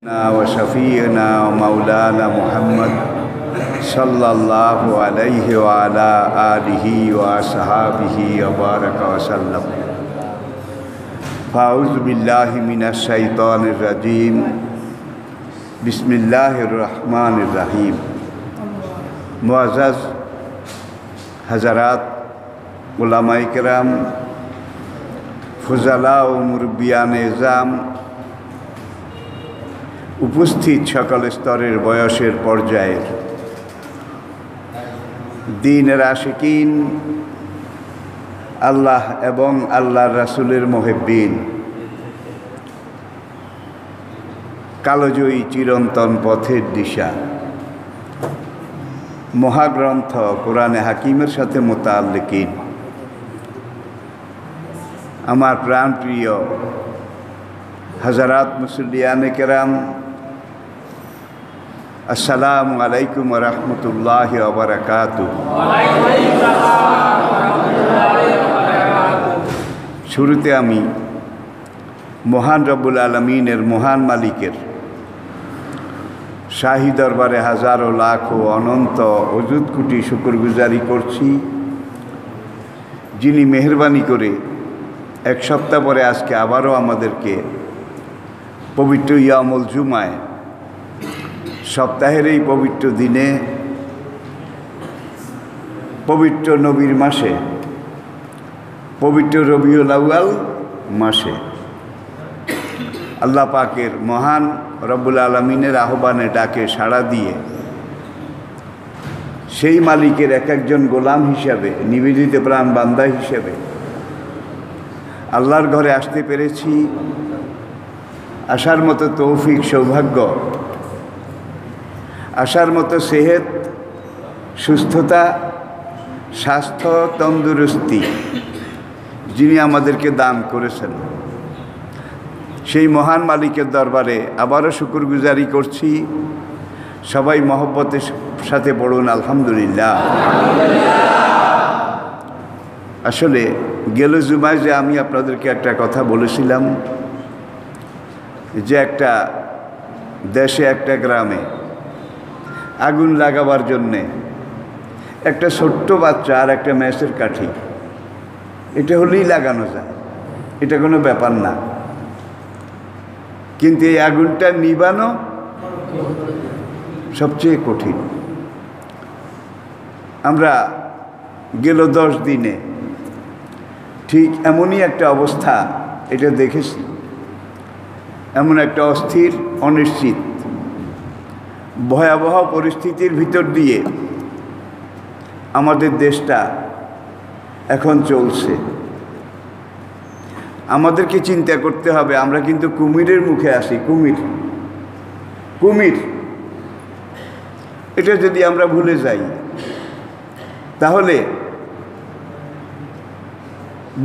وشفيعنا ومولانا محمد صلى الله عليه وعلى آله وأصحابه وبارك وسلم فأعوذ بالله من الشيطان الرجيم بسم الله الرحمن الرحيم मुअज़्ज़ज़ हज़रात उलमा-ए किराम फुज़ला व मुरब्बियान इज़ाम উপস্থিত সকল স্তরের বয়সের পর্যায়ের দ্বীনের আশিকিন আল্লাহ এবং আল্লাহর রাসূলের মুহিব্বিন কালজয়ী চিরন্তন পথের দিশা মহাগ্রন্থ কোরআনে হাকিমের সাথে মুতাআল্লিকিন আমার প্রাণপ্রিয় হযরত মুসল্লিয়ানে কেরাম আসসালামু আলাইকুম ওয়া রাহমাতুল্লাহি ওয়া বারাকাতুহু। শুরুতে আমি মহান রব্বুল আলামিনের মহান মালিকের শাহী দরবারে হাজারো লাখ ও অনন্ত অযুত কোটি শুকরগুজারি করছি, যিনি মেহেরবানি করে এক সপ্তাহ পরে আজকে আবারও আমাদেরকে পবিত্র ইয়ামুল জুমায় সপ্তাহের এই পবিত্র দিনে পবিত্র নবীর মাসে পবিত্র রবিউল আউয়াল মাসে আল্লাহ পাকের মহান রব্বুল আলামিনের আহ্বানে ডাকে সাড়া দিয়ে সেই মালিকের এক একজন গোলাম হিসাবে, নিবেদিত প্রাণ বান্দা হিসেবে আল্লাহর ঘরে আসতে পেরেছি। আসার মতো তৌফিক, সৌভাগ্য, আসার মতো সেহত, সুস্থতা, স্বাস্থ্য, তন্দুরস্তি যিনি আমাদেরকে দান করেছেন, সেই মহান মালিকের দরবারে আবারও শুকরগুজারি করছি। সবাই মহব্বতের সাথে পড়ুন আলহামদুলিল্লাহ। আসলে গেল জুমায় যে আমি আপনাদেরকে একটা কথা বলেছিলাম যে একটা দেশে, একটা গ্রামে আগুন লাগাবার জন্যে একটা ছোট্ট বাচ্চা আর একটা ম্যাচের কাঠি, এটা হলেই লাগানো যায়, এটা কোনো ব্যাপার না। কিন্তু এই আগুনটা নিবানো সবচেয়ে কঠিন। আমরা গেল 10 দিনে ঠিক এমনই একটা অবস্থা এটা দেখেছি, এমন একটা অস্থির, অনিশ্চিত, ভয়াবহ পরিস্থিতির ভিতর দিয়ে আমাদের দেশটা এখন চলছে। আমাদেরকে চিন্তা করতে হবে, আমরা কিন্তু কুমিরের মুখে আসি। কুমির এটা যদি আমরা ভুলে যাই তাহলে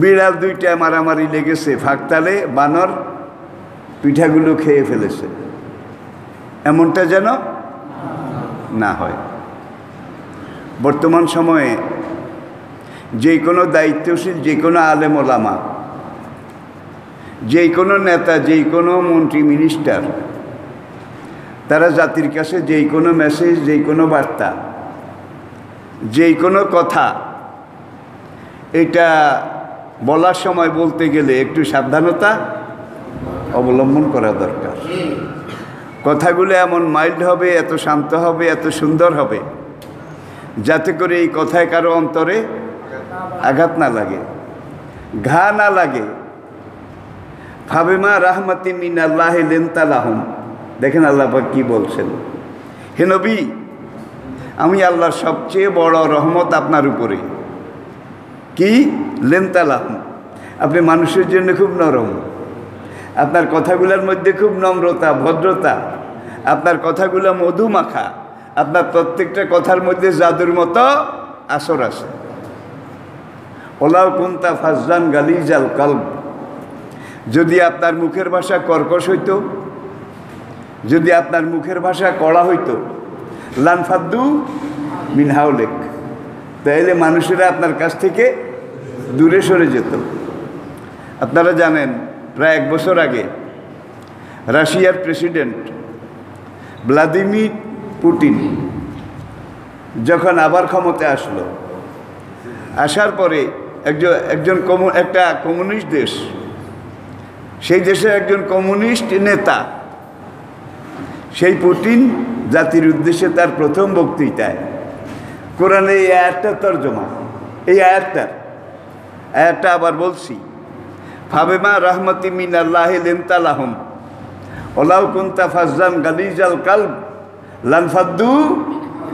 বিড়াল 2টা মারামারি লেগেছে, ফাঁকতালে বানর পিঠাগুলো খেয়ে ফেলেছে, এমনটা যেন না হয়। বর্তমান সময়ে যে কোনো দায়িত্বশীল, যে কোনো আলেম ওলামা, যে কোনো নেতা, যে কোনো মন্ত্রী, মিনিস্টার, তারা জাতির কাছে যে কোনো মেসেজ, যে কোনো বার্তা, যে কোনো কথা, এটা বলার সময় বলতে গেলে একটু সাবধানতা অবলম্বন করা দরকার। কথাগুলো এমন মাইল্ড হবে, এত শান্ত হবে, এত সুন্দর হবে, যাতে করে এই কথায় কারো অন্তরে আঘাত না লাগে, ঘা না লাগে। ফাবিমা রাহমাতিন মিনাল্লাহি লিনতা লাহুম, দেখেন আল্লাহ পাক কি বলছেন, হে নবী, আমি আল্লাহর সবচেয়ে বড় রহমত আপনার উপরে। কি? লিনতা লাহুম, আপনি মানুষের জন্য খুব নরম, আপনার কথাগুলোর মধ্যে খুব নম্রতা, ভদ্রতা, আপনার কথাগুলো মধু মাখা, আপনার প্রত্যেকটা কথার মধ্যে জাদুর মতো আসর আছে। ওলাও কুনতা ফাজ্জান গালিজাল কলব, যদি আপনার মুখের ভাষা কর্কশ হইতো, যদি আপনার মুখের ভাষা কড়া হইতো, লানফাদ্দু মিন হাওলেক, তাইলে মানুষেরা আপনার কাছ থেকে দূরে সরে যেত। আপনারা জানেন প্রায় 1 বছর আগে রাশিয়ার প্রেসিডেন্ট ভ্লাদিমির পুতিন যখন আবার ক্ষমতায় আসলো, আসার পরে একটা কমিউনিস্ট দেশ, সেই দেশের একজন কমিউনিস্ট নেতা, সেই পুতিন জাতির উদ্দেশ্যে তার প্রথম বক্তৃতায় কোরআনে এই আয়াতটা তর্জমা, এই আয়াতটা আবার বলছি, ফাবেমা রাহমাতি মিনাল্লাহি লিনতা লাহুম ওয়ালাউ কুনতা ফাজ্জান গালিজাল কালব লানফাদ্দু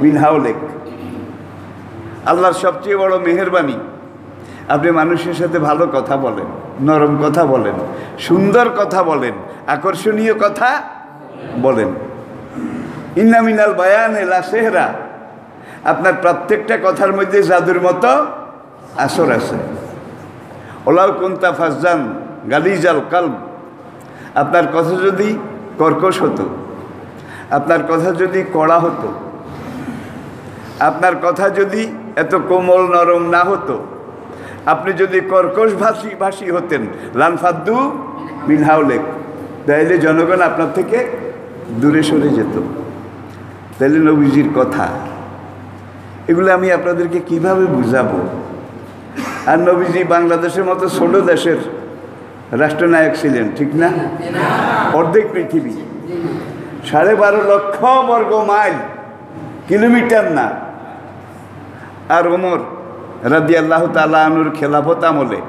মিন হাওলিক। আল্লাহর সবচেয়ে বড় মেহেরবানি, আপনি মানুষের সাথে ভালো কথা বলেন, নরম কথা বলেন, সুন্দর কথা বলেন, আকর্ষণীয় কথা বলেন। ইন্না মিনাল বায়ানে লা সেহরা, আপনার প্রত্যেকটা কথার মধ্যে জাদুর মতো আসর আছে। ওলাউ কুনতা ফাজ্জান গালিজাল কালব, আপনার কথা যদি কর্কশ হতো, আপনার কথা যদি কড়া হতো, আপনার কথা যদি এত কোমল নরম না হতো, আপনি যদি কর্কশ ভাষী হতেন, লানফাদ্দু মিন হাওলিক, তাইলে জনগণ আপনার থেকে দূরে সরে যেত। তাইলে নবীজির কথা এগুলো আমি আপনাদেরকে কিভাবে বুঝাবো? আর নবীজি বাংলাদেশের মতো ছোট দেশের রাষ্ট্রনায়ক ছিলেন, ঠিক না? অর্ধেক পৃথিবী, 12.5 লক্ষ বর্গ মাইল, কিলোমিটার না। আর ওমর রাদিয়াল্লাহু তাআলা আনহুর খেলাফত আমলে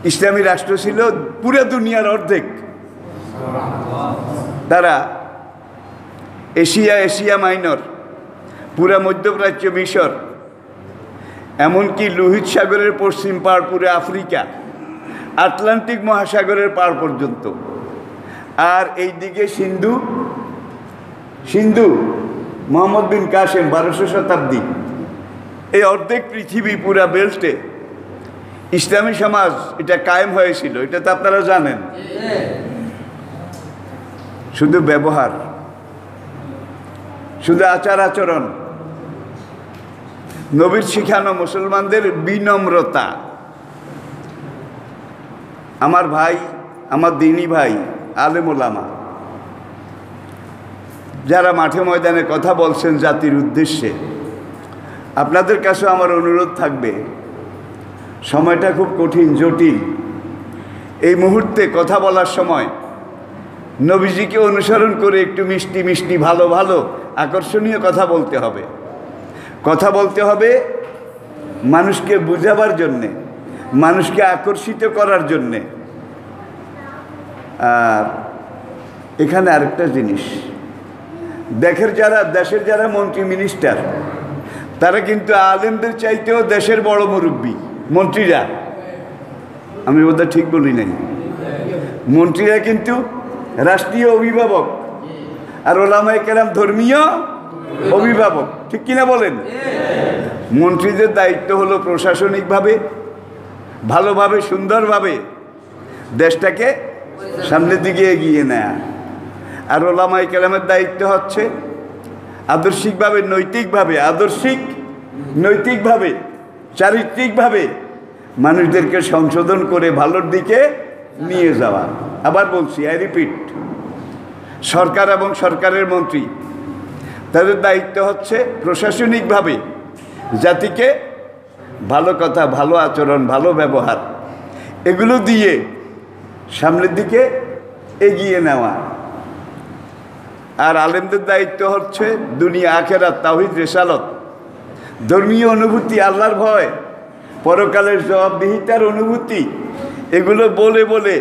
ইসলামী রাষ্ট্র ছিল পুরো দুনিয়ার অর্ধেক। তারা এশিয়া মাইনর, পুরা মধ্যপ্রাচ্য, মিশর, এমনকি লোহিত সাগরের পশ্চিম পাড়, পুরো আফ্রিকা, আটলান্টিক মহাসাগরের পাড় পর্যন্ত, আর এই দিকে সিন্ধু মোহাম্মদ বিন কাসেম 1200 শতাব্দী, এই অর্ধেক পৃথিবী পুরা বেল্টে ইসলামী সমাজ এটা কায়েম হয়েছিল। এটা তো আপনারা জানেন। শুধু ব্যবহার, শুধু আচার আচরণ, নবীর শিখানো মুসলমানদের বিনম্রতা। আমার ভাই, আমার দিনী ভাই আলেম ওলামা যারা মাঠে ময়দানে কথা বলছেন জাতির উদ্দেশ্যে, আপনাদের কাছে আমার অনুরোধ থাকবে, সময়টা খুব কঠিন, জটিল। এই মুহূর্তে কথা বলার সময় নবীজিকে অনুসরণ করে একটু মিষ্টি মিষ্টি, ভালো ভালো, আকর্ষণীয় কথা বলতে হবে। কথা বলতে হবে মানুষকে বুঝাবার জন্যে, মানুষকে আকর্ষিত করার জন্যে। আর এখানে আরেকটা জিনিস, দেশের যারা মন্ত্রী মিনিস্টার, তারা কিন্তু আলেমদের চাইতেও দেশের বড় মুরব্বী। মন্ত্রীরা, আমি বোধহয় ঠিক বলি নাই, মন্ত্রীরা কিন্তু রাষ্ট্রীয় অভিভাবক, আর ওলামায়ে কেরাম ধর্মীয় অভিভাবক, ঠিক কিনা বলেন? মন্ত্রীদের দায়িত্ব হলো প্রশাসনিকভাবে ভালোভাবে, সুন্দরভাবে দেশটাকে সামনের দিকে এগিয়ে নেয়া। আর ওলামায়ে কেরামের দায়িত্ব হচ্ছে আদর্শিকভাবে, নৈতিকভাবে, চারিত্রিকভাবে মানুষদেরকে সংশোধন করে ভালোর দিকে নিয়ে যাওয়া। আবার বলছি, আই রিপিট, সরকার এবং সরকারের মন্ত্রী, তাদের দায়িত্ব হচ্ছে প্রশাসনিকভাবে জাতিকে ভালো কথা, ভালো আচরণ, ভালো ব্যবহার, এগুলো দিয়ে সামনের দিকে এগিয়ে নেওয়া। আর আলেমদের দায়িত্ব হচ্ছে দুনিয়া আখেরাত, তাওহীদ, রিসালাত, ধর্মীয় অনুভূতি, আল্লাহর ভয়, পরকালের জবাবদিহিতার অনুভূতি, এগুলো বলে বলে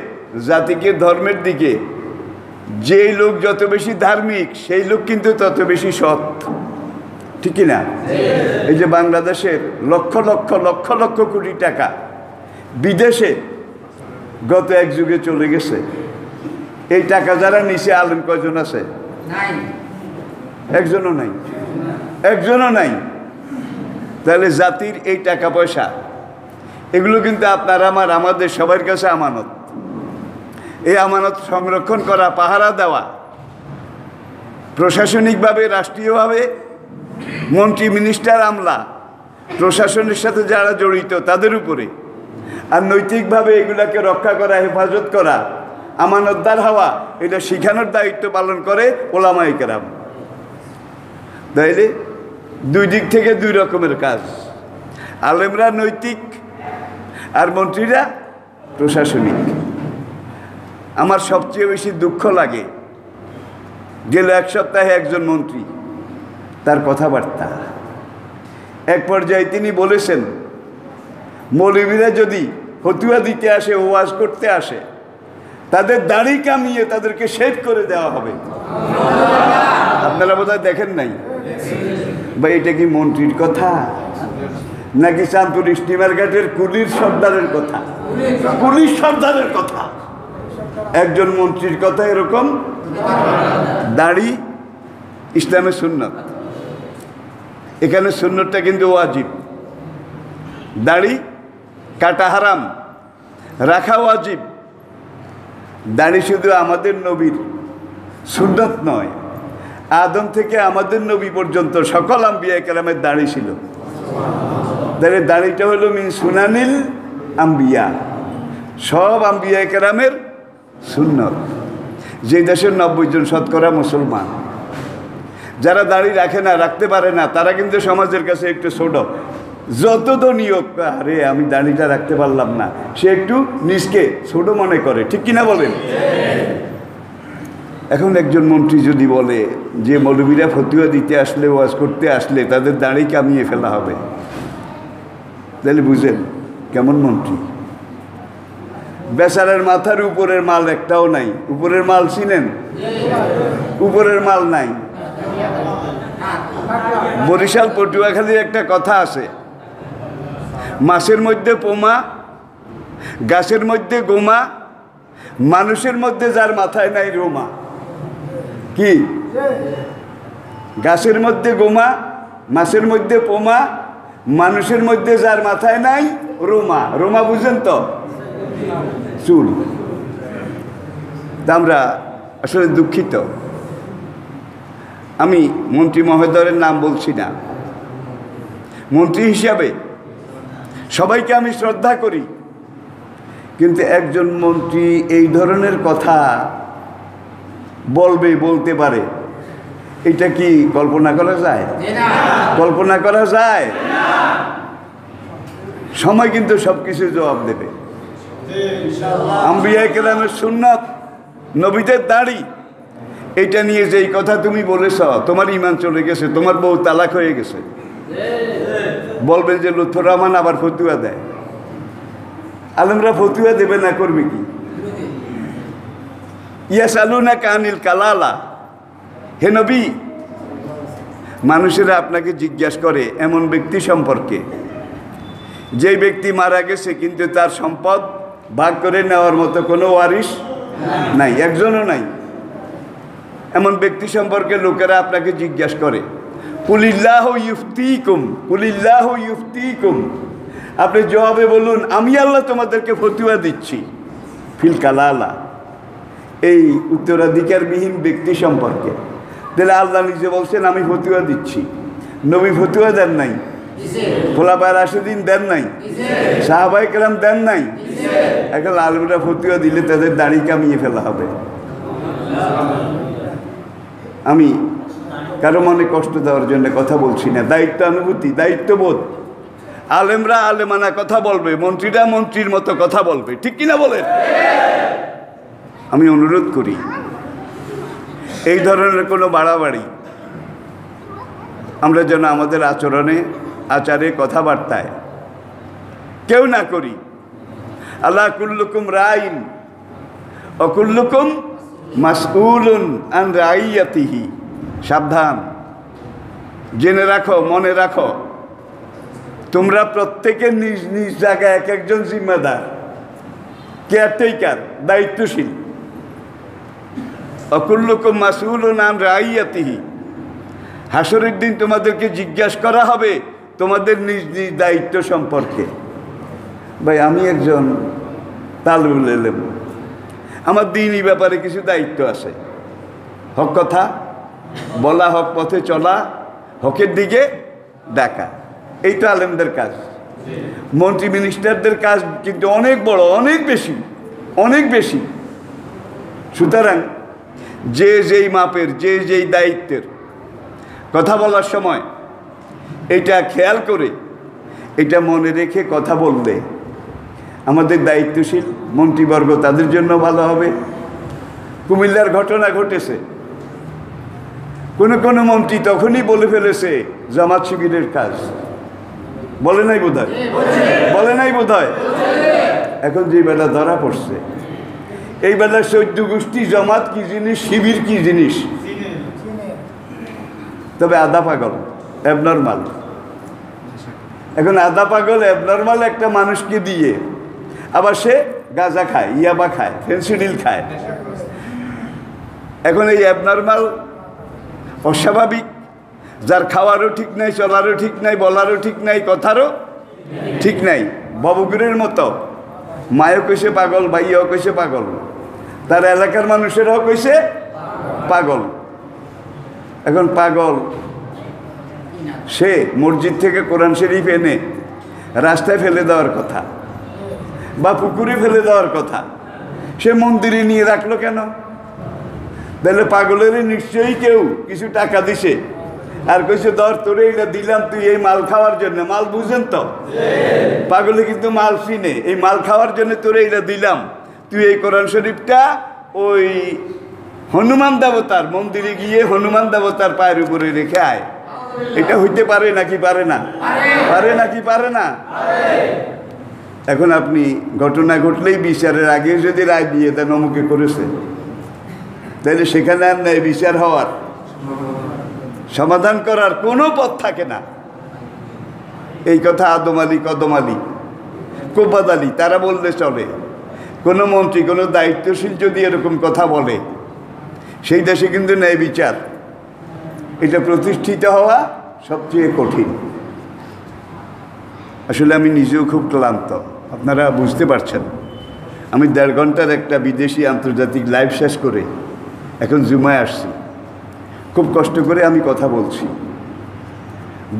জাতিকে ধর্মের দিকে, যেই লোক যত বেশি ধার্মিক সেই লোক কিন্তু তত বেশি সৎ, ঠিক না? এই যে বাংলাদেশের লক্ষ লক্ষ লক্ষ লক্ষ কোটি টাকা বিদেশে গত এক যুগে চলে গেছে, এই টাকা যারা নিচে আলেম কয়জন আছে? একজনও নাই। তাহলে জাতির এই টাকা পয়সা, এগুলো কিন্তু আমাদের সবার কাছে আমানত। এই আমানত সংরক্ষণ করা, পাহারা দেওয়া, প্রশাসনিকভাবে, রাষ্ট্রীয়ভাবে, মন্ত্রী মিনিস্টার, আমলা, প্রশাসনের সাথে যারা জড়িত তাদের উপরে, আর নৈতিকভাবে এগুলাকে রক্ষা করা, হেফাজত করা আমানতদার হওয়া, এটা শিখানোর দায়িত্ব পালন করে ওলামায়ে কেরাম। তাইলে দুই দিক থেকে দুই রকমের কাজ, আলেমরা নৈতিক আর মন্ত্রীরা প্রশাসনিক। আমার সবচেয়ে বেশি দুঃখ লাগে, গেল এক সপ্তাহে একজন মন্ত্রী, তার কথাবার্তা, এক পর্যায়ে তিনি বলেছেন মৌলবীরা যদি ফতুয়া দিতে আসে, ওয়াজ করতে আসে, তাদের দাড়ি কামিয়ে তাদেরকে শেভ করে দেওয়া হবে। আপনারা বোধহয় দেখেন নাই ভাই, এটা কি মন্ত্রীর কথা নাকি চাঁদপুর স্টিমার ঘাটের কুলির সর্দারের কথা? কুলির সর্দারের কথা। একজন মন্ত্রীর কথা এরকম। দাড়ি ইসলামের সুন্নত, এখানে সুন্নতটা কিন্তু ওয়াজিব। দাড়ি কাটা হারাম, রাখা ওয়াজিব। দাড়ি শুধু আমাদের নবীর সুন্নত নয়, আদম থেকে আমাদের নবী পর্যন্ত সকল আম্বিয়া কেরামের দাড়ি ছিল। তাহলে দাড়িটা হলো মিন সুনানিল আম্বিয়া, সব আম্বিয়া কেরামের সুন্নত। যে দেশের 90 জন শতকরা মুসলমান, যারা দাড়ি রাখে না, রাখতে পারে না, তারা কিন্তু সমাজের কাছে একটু ছোট। যত নিয়োগ, আরে আমি দাড়িটা রাখতে পারলাম না, সে একটু নিজকে ছোট মনে করে, ঠিক কিনা বলেন? এখন একজন মন্ত্রী যদি বলে যে মৌলবীরা ফতুয়া দিতে আসলে, ওয়াজ করতে আসলে তাদের দাড়ি কামিয়ে ফেলা হবে, তাহলে বুঝেন কেমন মন্ত্রী। বেচারার মাথার উপরের মাল একটাও নাই। উপরের মাল চিনেন? উপরের মাল নাই। বরিশাল পটুয়াখালীর একটা কথা আছে, মাছের মধ্যে পোমা, গাছের মধ্যে গোমা, মানুষের মধ্যে যার মাথায় নাই রোমা। কি? গাছের মধ্যে গোমা, মাছের মধ্যে পোমা, মানুষের মধ্যে যার মাথায় নাই রোমা। রোমা বুঝেন তো? চুল। আমরা আসলে দুঃখিত, আমি মন্ত্রী মহোদয়ের নাম বলছি না। মন্ত্রী হিসাবে সবাইকে আমি শ্রদ্ধা করি, কিন্তু একজন মন্ত্রী এই ধরনের কথা বলতে পারে, এটা কি কল্পনা করা যায়? কল্পনা করা যায়? সময় কিন্তু সবকিছু জবাব দেবে। আম্বিয়া কেরামের সুন্নাত, নবীদের দাড়ি, এটা নিয়ে যেই কথা তুমি বলেছ, তোমার ঈমান চলে গেছে, তোমার বউ তালাক হয়ে গেছে, বলবেন যে লুৎফর রহমান আবার ফতুয়া দেয়। আলেমরা ফতুয়া দেবে না, করবে কি? ইয়াসআলুনাকা আনিল কালালা, হে নবী, মানুষেরা আপনাকে জিজ্ঞাসা করে এমন ব্যক্তি সম্পর্কে যে ব্যক্তি মারা গেছে কিন্তু তার সম্পদ ভাগ করে নেওয়ার মতো কোনো ওয়ারিশ নাই, একজনও নাই। এমন ব্যক্তি সম্পর্কে লোকেরা আপনাকে জিজ্ঞাসা করে, কুলিল্লাহু ইফতিকুম, কুলিল্লাহু ইফতিকুম, আপনি জবাবে বলুন আমি আল্লাহ তোমাদেরকে ফতুয়া দিচ্ছি ফিল কালালা, এই উত্তরাধিকারবিহীন ব্যক্তি সম্পর্কে। তাহলে আল্লাহ নিজে বলছেন আমি ফতুয়া দিচ্ছি। নবী ফতুয়া দেন নাই, খোলাফায়ে রাশিদিন দেন নাই, সাহাবায়ে কেরাম দেন নাই। এখন আলেমরা ফতুয়া দিলে তাদের দাড়ি কামিয়ে ফেলা হবে। আমি কারো মনে কষ্ট দেওয়ার জন্য কথা বলছি না, দায়িত্বানুভূতি, দায়িত্ববোধ। আলেমরা আলেমানা কথা বলবে, মন্ত্রীরা মন্ত্রীর মতো কথা বলবে, ঠিক কিনা বলেন? আমি অনুরোধ করি এই ধরনের কোনো বাড়াবাড়ি আমরা যেন আমাদের আচরণে, আচারে, কথাবার্তায় কেউ না করি। আল্লাহ কুল্লুকুম রাইন ও কুল্লুকুম মাসউলুন আন রাইয়াতিহি। সাবধান, জেনে রাখো, মনে রাখো, তোমরা প্রত্যেকে নিজ নিজ জায়গায় এক একজন জিম্মাদার, কেয়ারটেকার, দায়িত্বশীল। অকুল্লুকুম মাসউলুন আন রাইয়াতিহি, হাসরের দিন তোমাদেরকে জিজ্ঞাসা করা হবে তোমাদের নিজ নিজ দায়িত্ব সম্পর্কে। ভাই আমি একজন তালুল এলেম, আমার দিনই ব্যাপারে কিছু দায়িত্ব আছে। হক কথা বলা, হক পথে চলা, হকের দিকে ডাকা, এই তো আলেমদের কাজ। মন্ত্রী মিনিস্টারদের কাজ কিন্তু অনেক বড়, অনেক বেশি, অনেক বেশি। সুতরাং যে যেই মাপের, যে যেই দায়িত্বের কথা বলার সময় এটা খেয়াল করে, এটা মনে রেখে কথা বললে আমাদের দায়িত্বশীল মন্ত্রীবর্গ তাদের জন্য ভালো হবে। কুমিল্লার ঘটনা ঘটেছে, কোনো মন্ত্রী তখনই বলে ফেলেছে জামাত শিবিরের কাজ, বলে নাই বোধ হয়, বলে নাই বোধ হয়। এখন যে বেলা ধরা পড়ছে, এই বেলা 14 গোষ্ঠী জামাত কি জিনিস, শিবির কি জিনিস, তবে আধা পাগল অ্যাবনর্মাল। এখন আধা পাগল অ্যাবনর্মাল একটা মানুষকে দিয়ে আবার সে গাঁজা খায়, ইয়াবা খায়, ফেন্সিডিল খায়। এখন এই অ্যাবনর্মাল, অস্বাভাবিক, যার খাওয়ারও ঠিক নাই, চলারও ঠিক নাই, বলারও ঠিক নাই, কথারও ঠিক নাই, ববগুরের মতো মায়ও কইছে পাগল, ভাইয়াও কইছে পাগল, তার এলাকার মানুষেরাও কইছে পাগল। এখন পাগল সে মসজিদ থেকে কোরআন শরীফ এনে রাস্তায় ফেলে দেওয়ার কথা বা পুকুরে ফেলে দেওয়ার কথা, সে মন্দিরে নিয়ে রাখলো কেন? তাহলে পাগলের নিশ্চয়ই কেউ কিছু টাকা দিছে আর কইছে ধর তোরে এটা দিলাম তুই এই মাল খাওয়ার জন্য। মাল বুঝেন তো, পাগলে কিন্তু মাল চিনে, এই মাল খাওয়ার জন্য তোরে এটা দিলাম, তুই এই কোরআন শরীফটা ওই হনুমান দেবতার মন্দিরে গিয়ে হনুমান দেবতার পায়ের উপরে রেখে আয়। এটা হইতে পারে নাকি পারে না? পারে নাকি পারে না? এখন আপনি ঘটনা ঘটলেই বিচারের আগে যদি রায় দিয়ে দেন অমুকে করেছে, তাহলে সেখানে আর ন্যায় বিচার হওয়ার, সমাধান করার কোনো পথ থাকে না। এই কথা আদম আলী, কদম আলী, কোবাদ আলী তারা বললে চলে। কোনো মন্ত্রী, কোনো দায়িত্বশীল যদি এরকম কথা বলে, সেই দেশে কিন্তু ন্যায় বিচার এটা প্রতিষ্ঠিত হওয়া সবচেয়ে কঠিন। আসলে আমি নিজেও খুব ক্লান্ত, আপনারা বুঝতে পারছেন। আমি 1.5 ঘন্টার একটা বিদেশি আন্তর্জাতিক লাইভ শেষ করে এখন জুমায় আসছি। খুব কষ্ট করে আমি কথা বলছি,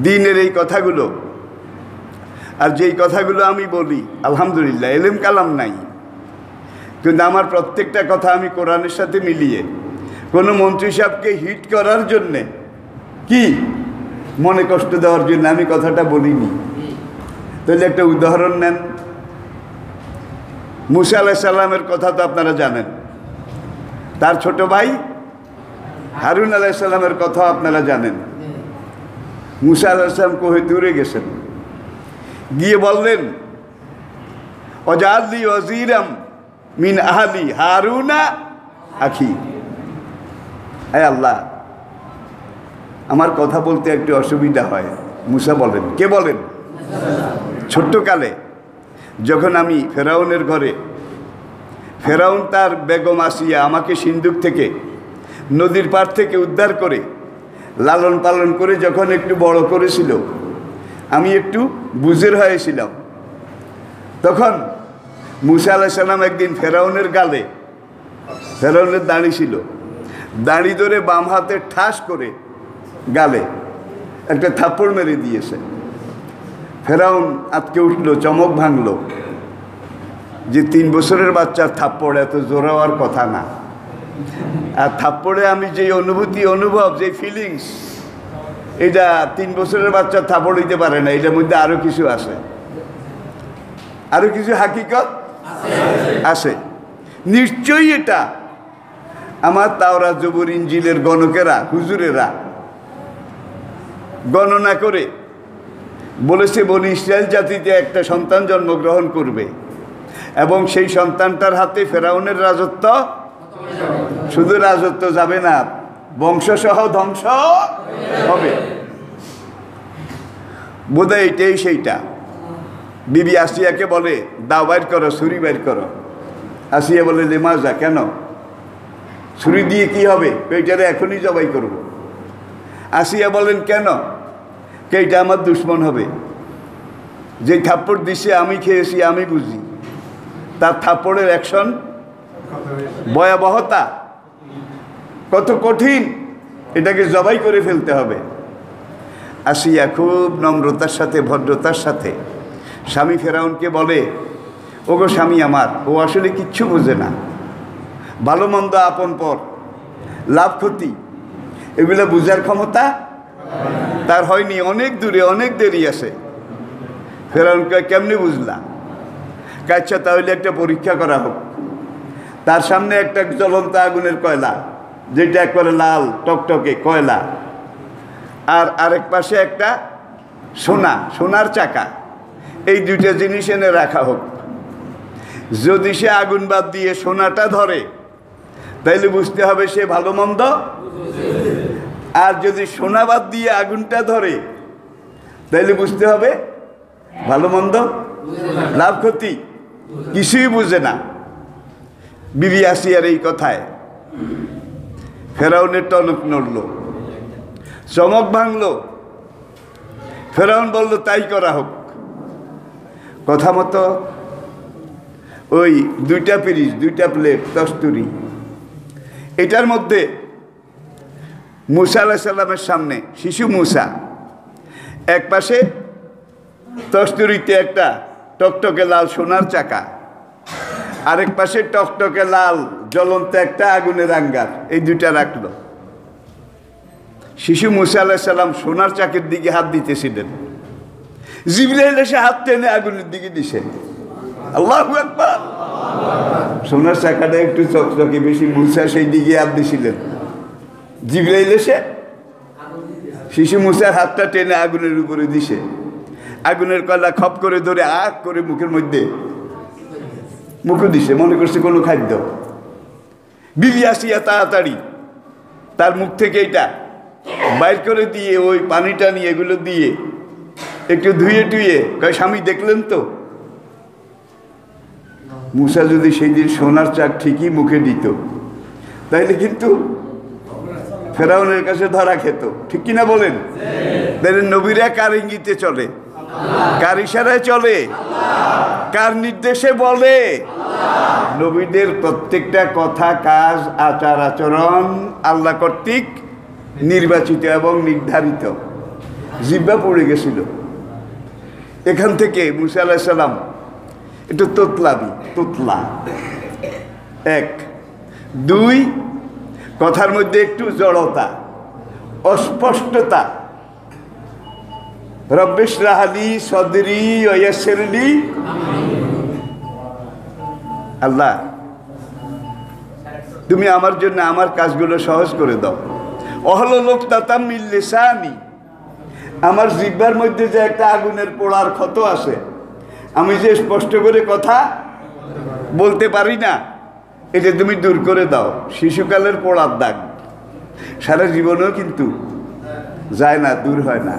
দিনের এই কথাগুলো। আর যেই কথাগুলো আমি বলি আলহামদুলিল্লাহ এলেম কালাম নাই, কিন্তু আমার প্রত্যেকটা কথা আমি কোরআনের সাথে মিলিয়ে কোনো মন্ত্রী সাহেবকে হিট করার জন্যে, কি মনে কষ্ট দেওয়ার জন্য আমি কথাটা বলিনি। তাহলে একটা উদাহরণ নেন, মুসা আলাইহিস সালামের কথা তো আপনারা জানেন, তার ছোট ভাই হারুন আলাইহিস সালামের কথা আপনারা জানেন। মুসা আলাইহিস সালাম কোহে দূরে গেছেন, গিয়ে বললেন ওয়াজআলনি ওয়াজিরাম মিন আহলি হারুনা আখি। আয় আল্লাহ, আমার কথা বলতে একটু অসুবিধা হয়। মুসা বলেন, কে বলেন? ছোট্টকালে যখন আমি ফেরাউনের ঘরে, ফেরাউন তার বেগম আসিয়া আমাকে সিন্ধুক থেকে, নদীর পাড় থেকে উদ্ধার করে লালন পালন করে যখন একটু বড় করেছিল, আমি একটু বুঝের হয়েছিলাম। তখন মুসা আলাইহিস সালাম একদিন ফেরাউনের গালে, ফেরাউনের দাড়ি ছিল, দাড়ি ধরে বাম হাতে ঠাস করে গালে একটা থাপ্পড় মেরে দিয়েছে। ফেরাউন আটকে উঠল, চমক ভাঙল যে 3 বছরের বাচ্চার থাপ্পড় এত জোর হওয়ার কথা না। আর থাপ্পড়ে আমি যে অনুভব, যে ফিলিংস, এটা 3 বছরের বাচ্চার থাপ্পড় হইতে পারে না। এটার মধ্যে আরো কিছু আছে, আরো কিছু হাকিকত আছে নিশ্চয়ই। এটা আমার তাওরাত, জবুর, ইনজিলের গণকেরা, হুজুরেরা গণনা করে বলেছে বনি ইসরায়েল জাতিতে একটা সন্তান জন্মগ্রহণ করবে এবং সেই সন্তানটার হাতে ফেরাউনের রাজত্ব, শুধু রাজত্ব যাবে না, বংশসহ ধ্বংস হবে। বোধহয় এটাই সেইটা। বিবি আসিয়াকে বলে দাও বাইর করো, ছুরি বাইর করো। আসিয়া বলে লেমাজা, কেন? ছুরি দিয়ে কি হবে? এইটারে এখনই জবাই করব। আসিয়া বলেন কেন? এইটা আমার দুশ্মন হবে। যে থাপ্পড় দিছে আমি খেয়েছি, আমি বুঝি তার থাপ্পড়ের অ্যাকশন, ভয়াবহতা কত কঠিন, এটাকে জবাই করে ফেলতে হবে। আসিয়া খুব নম্রতার সাথে, ভদ্রতার সাথে স্বামী ফেরাউনকে বলে, ওগো স্বামী আমার, ও আসলে কিচ্ছু বোঝে না, ভালো মন্দ আপন পর, লাভ ক্ষতি এগুলো বুঝার ক্ষমতা তার হয়নি। অনেক দূরে, অনেক দেরি আছে। ফেরাউন কয় কেমনি বুঝলা? আচ্ছা তাহলে একটা পরীক্ষা করা হোক। তার সামনে একটা জ্বলন্ত আগুনের কয়লা, যেটা একবারে লাল টকটকে কয়লা, আর আরেক পাশে একটা সোনার চাকা। এই দুইটা জিনিস এনে রাখা হোক। যদি সে আগুন বাদ দিয়ে সোনাটা ধরে তাইলে বুঝতে হবে সে ভালো মন্দ, আর যদি সোনা বাদ দিয়ে আগুনটা ধরে তাইলে বুঝতে হবে ভালো মন্দ, লাভ ক্ষতি কিছুই বুঝে না। বিবি আসিয়ার এই কথায় ফেরাউনের টনক নড়ল, চমক ভাঙল। ফেরাউন বলল তাই করা হোক। কথা মতো ওই 2টা পিরিচ, 2টা প্লেট তস্তুরি, এটার মধ্যে মুসা আলাইহিস সালামের সামনে শিশু মুসা, এক পাশে তস্তুরিতে একটা টকটকে লাল সোনার চাকা, আরেক পাশে টকটকে লাল জ্বলন্ত একটা আগুনের আঙ্গার, এই 2টা রাখলো। শিশু মুসা আলাইহিস সালাম সোনার চাকের দিকে হাত দিতেছিলেন, জিবরাইল এসে হাত টেনে আগুনের দিকে দিছে। আল্লাহু আকবার। সোনার চাকাটা একটু চকচকে বেশি, মুসা সেই দিকে হাত দিছিলেন। জিবরাইল এসে শিশু মুসার হাতটা টেনে আগুনের উপরে দিছে। আগুনের কয়লা খপ করে ধরে আগ করে মুখের মধ্যে মুখে দিছে, মনে করছে কোনো খাদ্য। বিবি আসিয়া তাড়াতাড়ি তার মুখ থেকে এটা বাইর করে দিয়ে ওই পানিটা নিয়ে এগুলো দিয়ে একটু ধুয়ে টুয়ে কয় স্বামী দেখলেন তো? মুসা যদি সেই দিন সোনার চাক ঠিকই মুখে দিত তাইলে কিন্তু ফেরাউনের কাছে ধরা খেত, ঠিক কিনা বলেন? তাহলে নবীরা কার ইঙ্গিতে চলে, কার ইশারায় চলে, কার নির্দেশে বলে? নবীদের প্রত্যেকটা কথা, কাজ, আচার আচরণ আল্লাহ কর্তৃক নির্বাচিত এবং নির্ধারিত। জিহ্বা পড়ে গেছিল। এখান থেকে মুসা আলাইহিস সালাম একটু তোতলা, 1 2 কথার মধ্যে একটু জড়তা, অস্পষ্টতা। রব্বি ইশরাহ লি সদরি ওয়া ইয়াসসির লি, আল্লাহ তুমি আমার জন্য আমার কাজগুলো সহজ করে দাও। অহলুল উকদাতাম মিন লিসানি, আমার জিহ্বার মধ্যে যে একটা আগুনের পোড়ার ক্ষত আছে, আমি যে স্পষ্ট করে কথা বলতে পারি না, এটা তুমি দূর করে দাও। শিশুকালের পোড়ার দাগ সারা জীবনেও কিন্তু যায় না, দূর হয় না।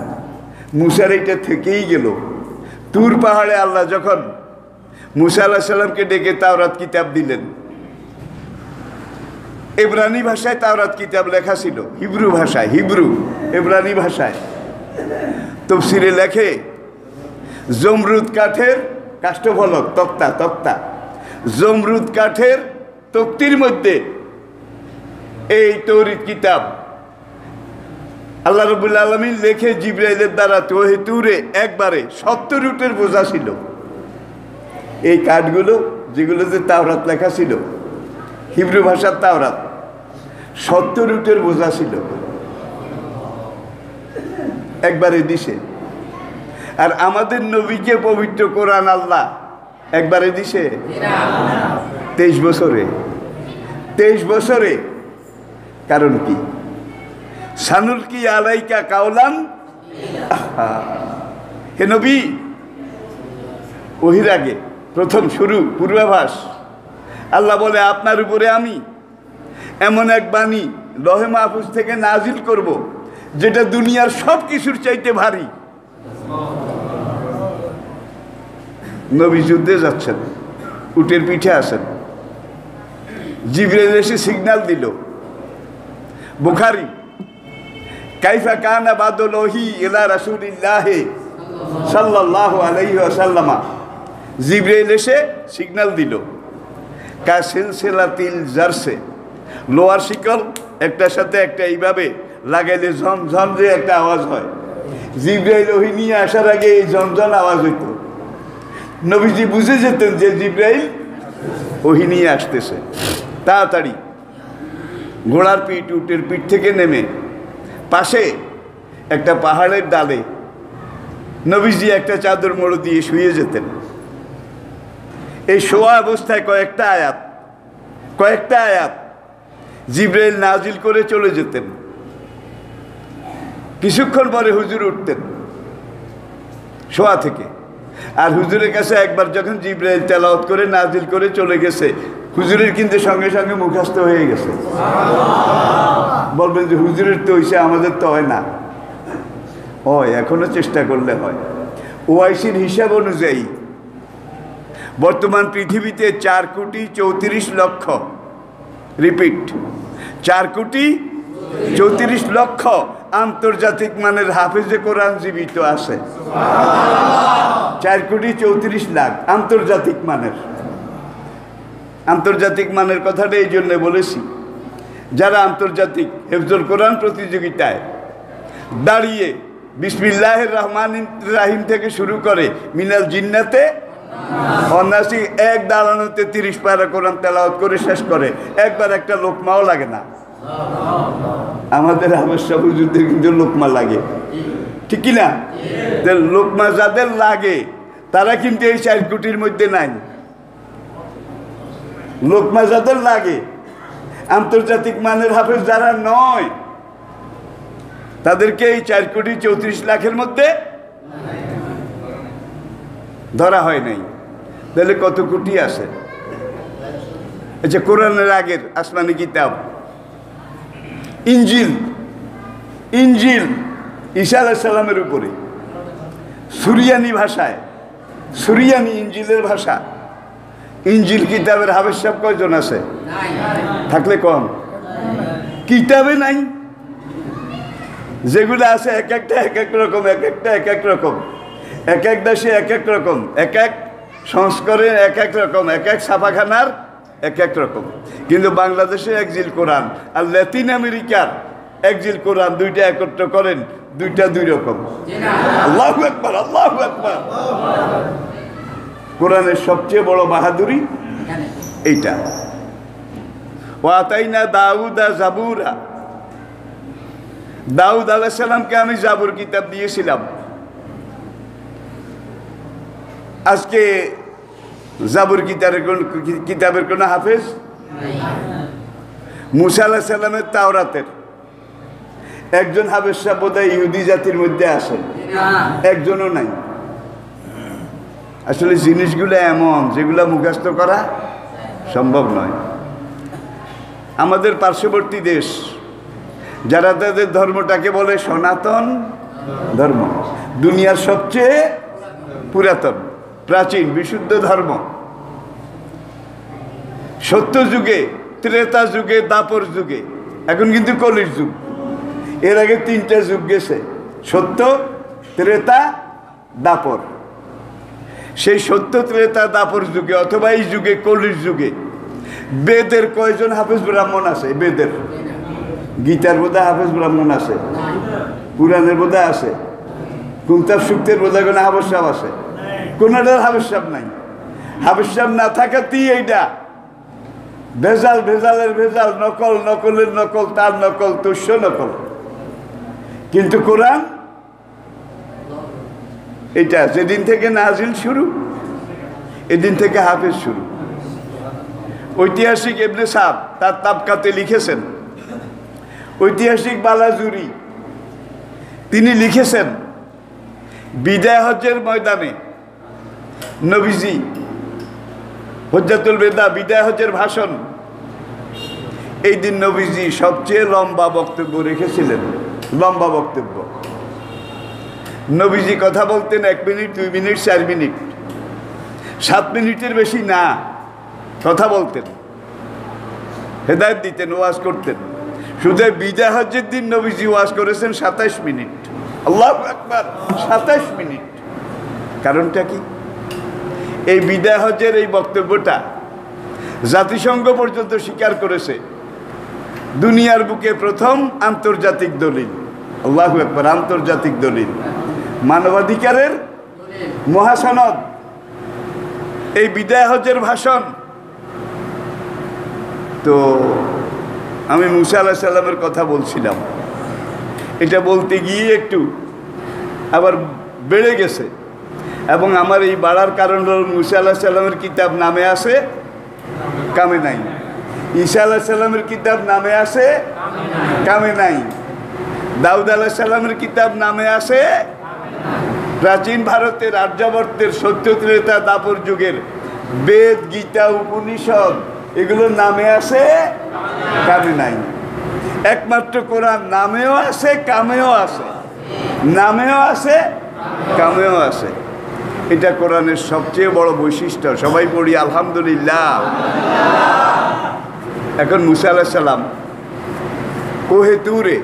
মুসার এইটা থেকেই গেল। তুর পাহাড়ে আল্লাহ যখন মুসা আলাইহিস সালামকে ডেকে তাওরাত কিতাব দিলেন, ইব্রানি ভাষায় তাওরাত কিতাব লেখা ছিল, হিব্রু ভাষায়, ইব্রানি ভাষায়। তাফসীরে লেখে জমরুদ কাঠের কাষ্ঠফলক, তক্তা, জমরুদ কাঠের তক্তির মধ্যে এই তৌরিত কিতাব আল্লাহ রাব্বুল আলামিন লেখে জিবরাইলের দ্বারা তুরে একবারে 70 উটের বোঝা ছিল। এই কাঠগুলো যেগুলোতে তাওরাত লেখা ছিল, হিব্রু ভাষার তাওরাত, 70 উটের বোঝা ছিল, একবারে দিছে। আর আমাদের নবীকে পবিত্র কোরআন আল্লাহ একবারে দিছে 23 বছরে। কারণ কি? সানুলকি আলাইকা কাওলান, হে নবী, ওহির আগে প্রথম শুরু, পূর্বাভাস। আল্লাহ বলে আপনার উপরে আমি এমন এক বাণী লহে মাহফুজ থেকে নাজিল করব যেটা দুনিয়ার সব কিছুর চাইতে ভারী। নবী যুদ্ধে যাচ্ছেন, উটের পিঠে আছেন, জিবরাইল এসে সিগন্যাল দিল। বুখারী, কাইফা কানা বাদুল ওহী ইলা রাসূলিল্লাহ সাল্লাল্লাহু আলাইহি ওয়াসাল্লাম, জিবরাইল এসে সিগন্যাল দিল। কা সিলসিলাতিল জারসে, লোহার শিকল একটার সাথে একটা এইভাবে লাগাইলে ঝনঝন যে একটা আওয়াজ হয়, জিবরাইল ওহী নিয়ে আসার আগে এই ঝনঝন আওয়াজ হইত। নবীজি বুঝে যেতেন যে জিবরাইল ওহী নিয়ে আসতেছে। তাড়াতাড়ি ঘোড়ার পিঠ, উটের পিঠ থেকে নেমে পাশে একটা পাহাড়ের ডালে নবীজি একটা চাদর মোড় দিয়ে শুয়ে যেতেন। এই শোয়া অবস্থায় কয়েকটা আয়াত জিবরাইল নাজিল করে চলে যেতেন। কিছুক্ষণ পরে হুজুর উঠতেন শোয়া থেকে, আর হুজুরের কাছে একবার যখন জিবরাইল তেলাওয়াত করে নাজিল করে চলে গেছে, হুজুরের কিন্তু সঙ্গে সঙ্গে মুখস্থ হয়ে গেছে। বলবেন যে হুজুরের তো হইছে, আমাদের তো হয় না। হয়, এখনো চেষ্টা করলে হয়। ওআইসির হিসাব অনুযায়ী বর্তমান পৃথিবীতে 4,34,00,000, রিপিট 4,34,00,000 আন্তর্জাতিক মানের হাফেজে কোরআন জীবিত আছে। 4,34,00,000 আন্তর্জাতিক মানের। আন্তর্জাতিক মানের কথাটা এই জন্য বলেছি, যারা আন্তর্জাতিক হেফজুল কোরআন প্রতিযোগিতায় দাঁড়িয়ে বিসমিল্লাহির রহমানির রহিম থেকে শুরু করে মিনাল জিন্নাতে অনাসি এক দাঁড়ানোতে 30 পারা কোরআন তেলাওয়াত করে শেষ করে, একবার একটা লোকমাও লাগে না। আমাদের হামেশা হুজুরদের কিন্তু লোকমা লাগে, ঠিক কিনা? লোকমা যাদের লাগে তারা কিন্তু এই 4 কোটির মধ্যে নাই। লোকমা যাদের লাগে, আন্তর্জাতিক মানের হাফেজ যারা নয়, তাদেরকে এই 4,34,00,000 মধ্যে ধরা হয় নাই। তাহলে কত কোটি আছে? আচ্ছা, কোরআনের আগের আসমানি কিতাব ইনজিল ঈসা আলাইহিস সালামের উপরে সুরিয়ানি ভাষায়, সুরিয়ানি ইনজিলের ভাষা। ইনজিল কিতাবের হাফেজ সাহেব কয়জন আছে? থাকলে কম, কিতাবে নাই। যেগুলো আছে এক একটা এক এক রকম, এক একটা এক এক রকম, এক এক দেশে এক এক রকম, এক এক সংস্করণে এক এক রকম, এক এক ছাপাখানার এক এক রকম। কিন্তু বাংলাদেশে একজিল কোরআন আর ল্যাটিন আমেরিকার একজিল কোরআন, দুইটা একত্র করেন, দুইটা দুই রকম। আল্লাহু আকবার, আল্লাহু আকবার। কোরআনের সবচেয়ে বড় বাহাদুরি এইটা। ওয়াতাইনা দাউদা জাবুরা, দাউদ আলাইহিস সালামকে আমি জাবুর কিতাব দিয়েছিলাম। আজকে জাবুর কিতাবের কোন হাফেজ? মুসা আলাইহিস সালামের তাওরাতের একজন হাফেজ সাহেব বোধহয় ইহুদি জাতির মধ্যে আসেন, একজনও নাই। আসলে জিনিসগুলো এমন যেগুলো মুখস্থ করা সম্ভব নয়। আমাদের পার্শ্ববর্তী দেশ, যারা তাদের ধর্মটাকে বলে সনাতন ধর্ম, দুনিয়ার সবচেয়ে পুরাতন প্রাচীন বিশুদ্ধ ধর্ম, সত্য যুগে, ত্রেতা যুগে, দাপর যুগে, এখন কিন্তু কলির যুগ। এর আগে 3টা যুগ গেছে, সত্য, ত্রেতা, দাপর। সেই সত্য, ত্রেতা, দাপর যুগে অথবা এই যুগে, কলির যুগে বেদের কয়জন হাফেজ ব্রাহ্মণ আছে? বেদের, গীতার বোধহয় হাফেজ ব্রাহ্মণ আছে, পুরাণের বোধহয় আছে, কুন্তাব সুক্তের বোধহয় কোনো হাফেজ সাহেব আছে, কোনটার হাফেজ সাহেব নাই। হাফেজ সাহেব না থাকাতেই এইটা ভেজাল, ভেজালের ভেজাল, নকল, নকলের নকল, তার নকল, তুষ্য নকল। কিন্তু কোরআন এটা যেদিন থেকে নাজিল শুরু, এদিন থেকে হাফেজ শুরু। ঐতিহাসিক ইবনে সাদ তার তাবকাতে লিখেছেন, ঐতিহাসিক বালাজুরি তিনি লিখেছেন, বিদায় হজ্জের ময়দানে নবীজি হজ্জাতুল বেদা, বিদায় হজ্জের ভাষণ, এই দিন নবীজি সবচেয়ে লম্বা বক্তব্য রেখেছিলেন। লম্বা বক্তব্য। নবীজি কথা বলতেন 1 মিনিট, 2 মিনিট, 4 মিনিট, 7 মিনিটের বেশি না কথা বলতেন, হেদায়েত দিতেন, ওয়াজ করতেন। শুধু বিদায় হজ্জের দিন নবীজি ওয়াজ করেছেন 27 মিনিট। আল্লাহু আকবার, 27 মিনিট। কারণটা কি? এই বিদায় হজ্জের এই বক্তব্যটা জাতিসংঘ পর্যন্ত স্বীকার করেছে, দুনিয়ার বুকে প্রথম আন্তর্জাতিক দলিল। আল্লাহু আকবার, আন্তর্জাতিক দলিল, মানবাধিকারের মহাসনদ। এই বিদায় হজ্জের ভাষণ তো আমি মুসা আলাইহিস সালামের কথা বলছিলাম, এটা বলতে গিয়ে একটু আবার বেড়ে গেছে, এবং আমার এই বাড়ার কারণ হল মুসা আলাইহিস সালামের কিতাব নামে আছে, কামে নাই। ঈসা আলাইহিস সালামের কিতাব নামে আছে, কামে নাই। দাউদ আলাইহিস সালামের কিতাব নামে আছে। প্রাচীন ভারতের আর্যাবর্তের সত্যত্রেতা দাপর যুগের বেদ, গীতা, উপনিষদ এগুলোর নামে আছে, কামে নাই। একমাত্র কোরআন নামেও আছে, কামেও আছে, নামেও আছে, কামেও আছে। এটা কোরআনের সবচেয়ে বড় বৈশিষ্ট্য। সবাই পড়ি আলহামদুলিল্লাহ। এখন মুসা আলাইহিস সালাম কোহে তুরে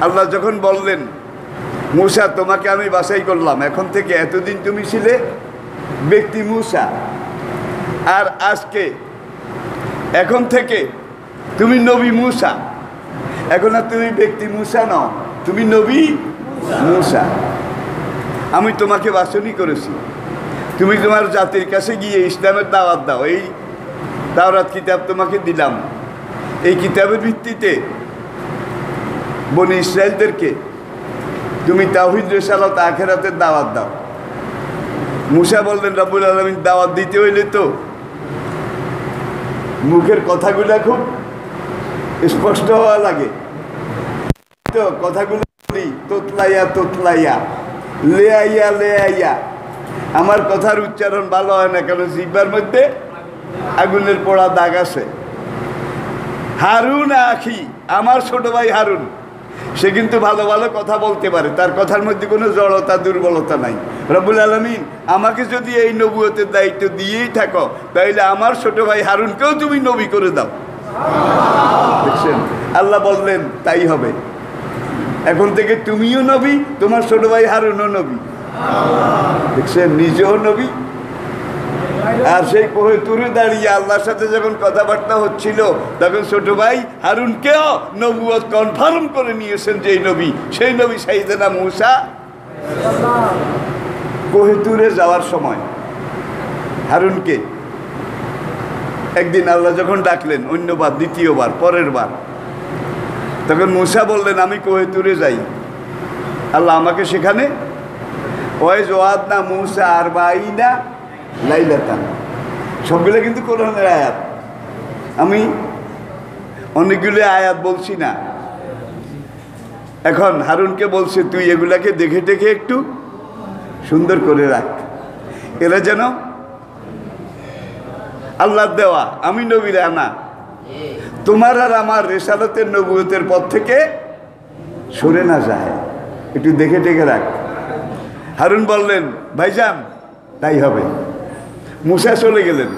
আল্লাহ যখন বললেন, মুসা তোমাকে আমি বাছাই করলাম, এখন থেকে এতদিন তুমি ছিলে ব্যক্তি মুসা, আর আজকে এখন থেকে তুমি নবী মুসা। এখন আর তুমি ব্যক্তি মুসা নও, তুমি নবী মুসা। আমি তোমাকে বাছনি করেছি, তুমি তোমার জাতির কাছে গিয়ে ইসলামের দাওয়াত দাও। এই তাওরাত কিতাব তোমাকে দিলাম, এই কিতাবের ভিত্তিতে বনি ইসরায়েলদেরকে তুমি তাওহীদ, রিসালাত, আখিরাতের দাওয়াত দাও। মুসা বললেন, রব্বুল আলামিন দাওয়াত দিতে হইলে তো মুখের কথাগুলো খুব স্পষ্ট হওয়া লাগে, তো কথাগুলো তোতলাইয়া তোতলাইয়া, লে আইয়া লে আইয়া। আমার কথার উচ্চারণ ভালো হয় না, কারণ জিহ্বার মধ্যে আগুনের পোড়া দাগ আছে। হারুন আখি, আমার ছোট ভাই হারুন, সে কিন্তু ভালো ভালো কথা বলতে পারে, তার কথার মধ্যে কোনো জড়তা, দুর্বলতা নাই। রব্বুল আলামিন আমাকে যদি এই নবুয়তের দায়িত্ব দিয়েই থাকো, তাহলে আমার ছোট ভাই হারুনকেও তুমি নবী করে দাও। দেখছেন, আল্লাহ বললেন তাই হবে। এখন থেকে তুমিও নবী, তোমার ছোট ভাই হারুনও নবী। দেখছেন, নিজেও নবী। আর সেই কোহে তুরে দাঁড়িয়ে আল্লাহর সাথে যখন কথাবার্তা হচ্ছিল, তখন ছোট ভাই হারুনকেও নবুয়ত কনফার্ম করে নিয়েছেন যে নবী, সেই নবী সাইয়েদনা মুসা। কোহে তুরে যাওয়ার সময় হারুনকে একদিন আল্লাহ যখন ডাকলেন, অন্যবার, দ্বিতীয়বার, পরের বার, তখন মুসা বললেন, আমি কোহে তুরে যাই, আল্লাহ আমাকে সেখানে ওয়াইজ ওয়াদনা মুসা আরবাঈনা লাইলাতান, সবগুলো কিন্তু কোরআনের আয়াত। আমি অনেকগুলো আয়াত বলছি না। এখন হারুনকে বলছে, তুই এগুলাকে দেখে দেখে একটু সুন্দর করে রাখ, এরা যেন আল্লাহর দেওয়া, আমি নবীর আনা, তোমার আর আমার রিসালাতের নবুয়তের পথ থেকে সরে না যায়, একটু দেখে দেখে রাখ। হারুন বললেন, ভাইজান তাই হবে। মুসা চলে গেলেন।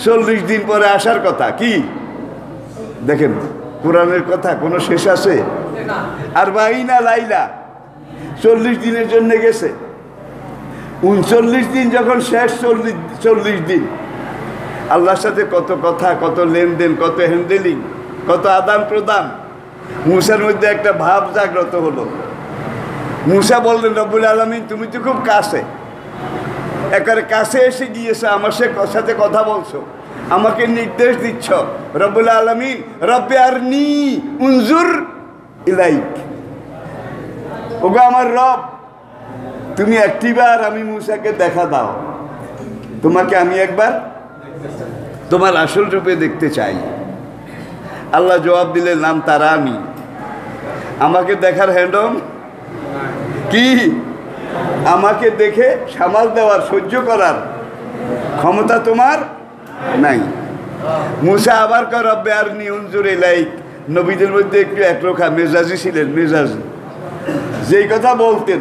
40 দিন পরে আসার কথা। কি দেখেন, কোরআনের কথা কোনো শেষ আছে? আর বাইনা লাইলা, 40 দিনের জন্য গেছে। 39 দিন যখন শেষ, 40 দিন আল্লাহর সাথে কত কথা, কত লেনদেন, কত হ্যান্ডেলিং, কত আদান প্রদান। মুসার মধ্যে একটা ভাব জাগ্রত হলো। মুসা বললেন, রব্বুল আলামিন তুমি তো খুব কাছে, একেবারে কাছে এসে গিয়েছে, আমার সাথে কথা বলছো, আমাকে নির্দেশ দিচ্ছ। রব্বুল আলামিন, রব্বে আরনি উনজুর ইলাইক, ওগো আমার রব, তুমি একটিবার আমি মুসাকে দেখা দাও, তোমাকে আমি একবার তোমার আসল রূপে দেখতে চাই। আল্লাহ জবাব দিলেন, নাম তারা, আমি আমাকে দেখার হ্যান্ডম কি, আমাকে দেখে সামাল দেওয়ার, সহ্য করার ক্ষমতা তোমার নাই। মুসা আবার কর রব্বে আরনি উনজুর ইলাইক। নবীদের মধ্যে একটু একরোখা মেজাজি ছিলেন, মেজাজি, যেই কথা বলতেন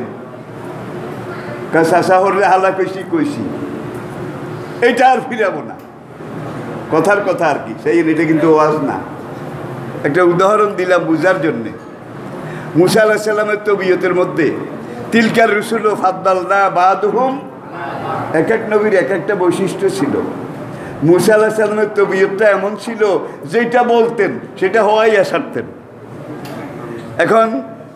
কাঁচা হরলে হালা কইসি কইসি, এইটা আর ফিরাবো না, কথার কথা আর কি। সেই এটা কিন্তু ওয়াজ না, একটা উদাহরণ দিলাম বুঝার জন্যে। মুসা আলাইহিস সালামের তবিয়তের মধ্যে তিলকার রসুল ও ফাদ্দালনা বাদুহুম, এক এক নবীর এক একটা বৈশিষ্ট্য ছিল। মুসা আলাইহিস সালামের তবিয়তটা এমন ছিল, যেটা বলতেন সেটা হওয়াইয়া সারতেন। এখন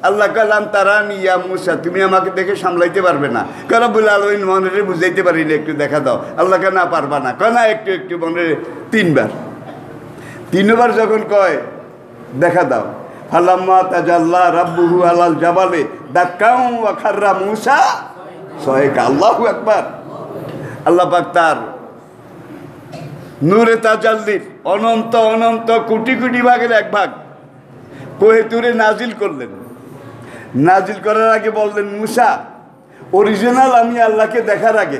আল্লাহ কালাম তারা নিয়া মুসা, তুমি আমাকে দেখে সামলাইতে পারবে না। রব্বুল আলামিন মনে বুঝাইতে পারিলে একটু দেখা দাও। আল্লাহকে না পারবা না, কেনা একটু একটু মনে 3 বার। তিনবার যখন কয় দেখা দাও, ফালাম্মা তাজাল্লা রাব্বুহু আলাল জাবালে দাক্কাউ ওয়া খাররা মূসা সাইকা। আল্লাহু আকবার। আল্লাহ পাক তার নূরে তাজাল্লির অনন্ত অনন্ত কোটি কোটি ভাগের এক ভাগ কোহে তুরে নাজিল করলেন। নাজিল করার আগে বললেন, মূসা অরিজিনাল আমি আল্লাহকে দেখার আগে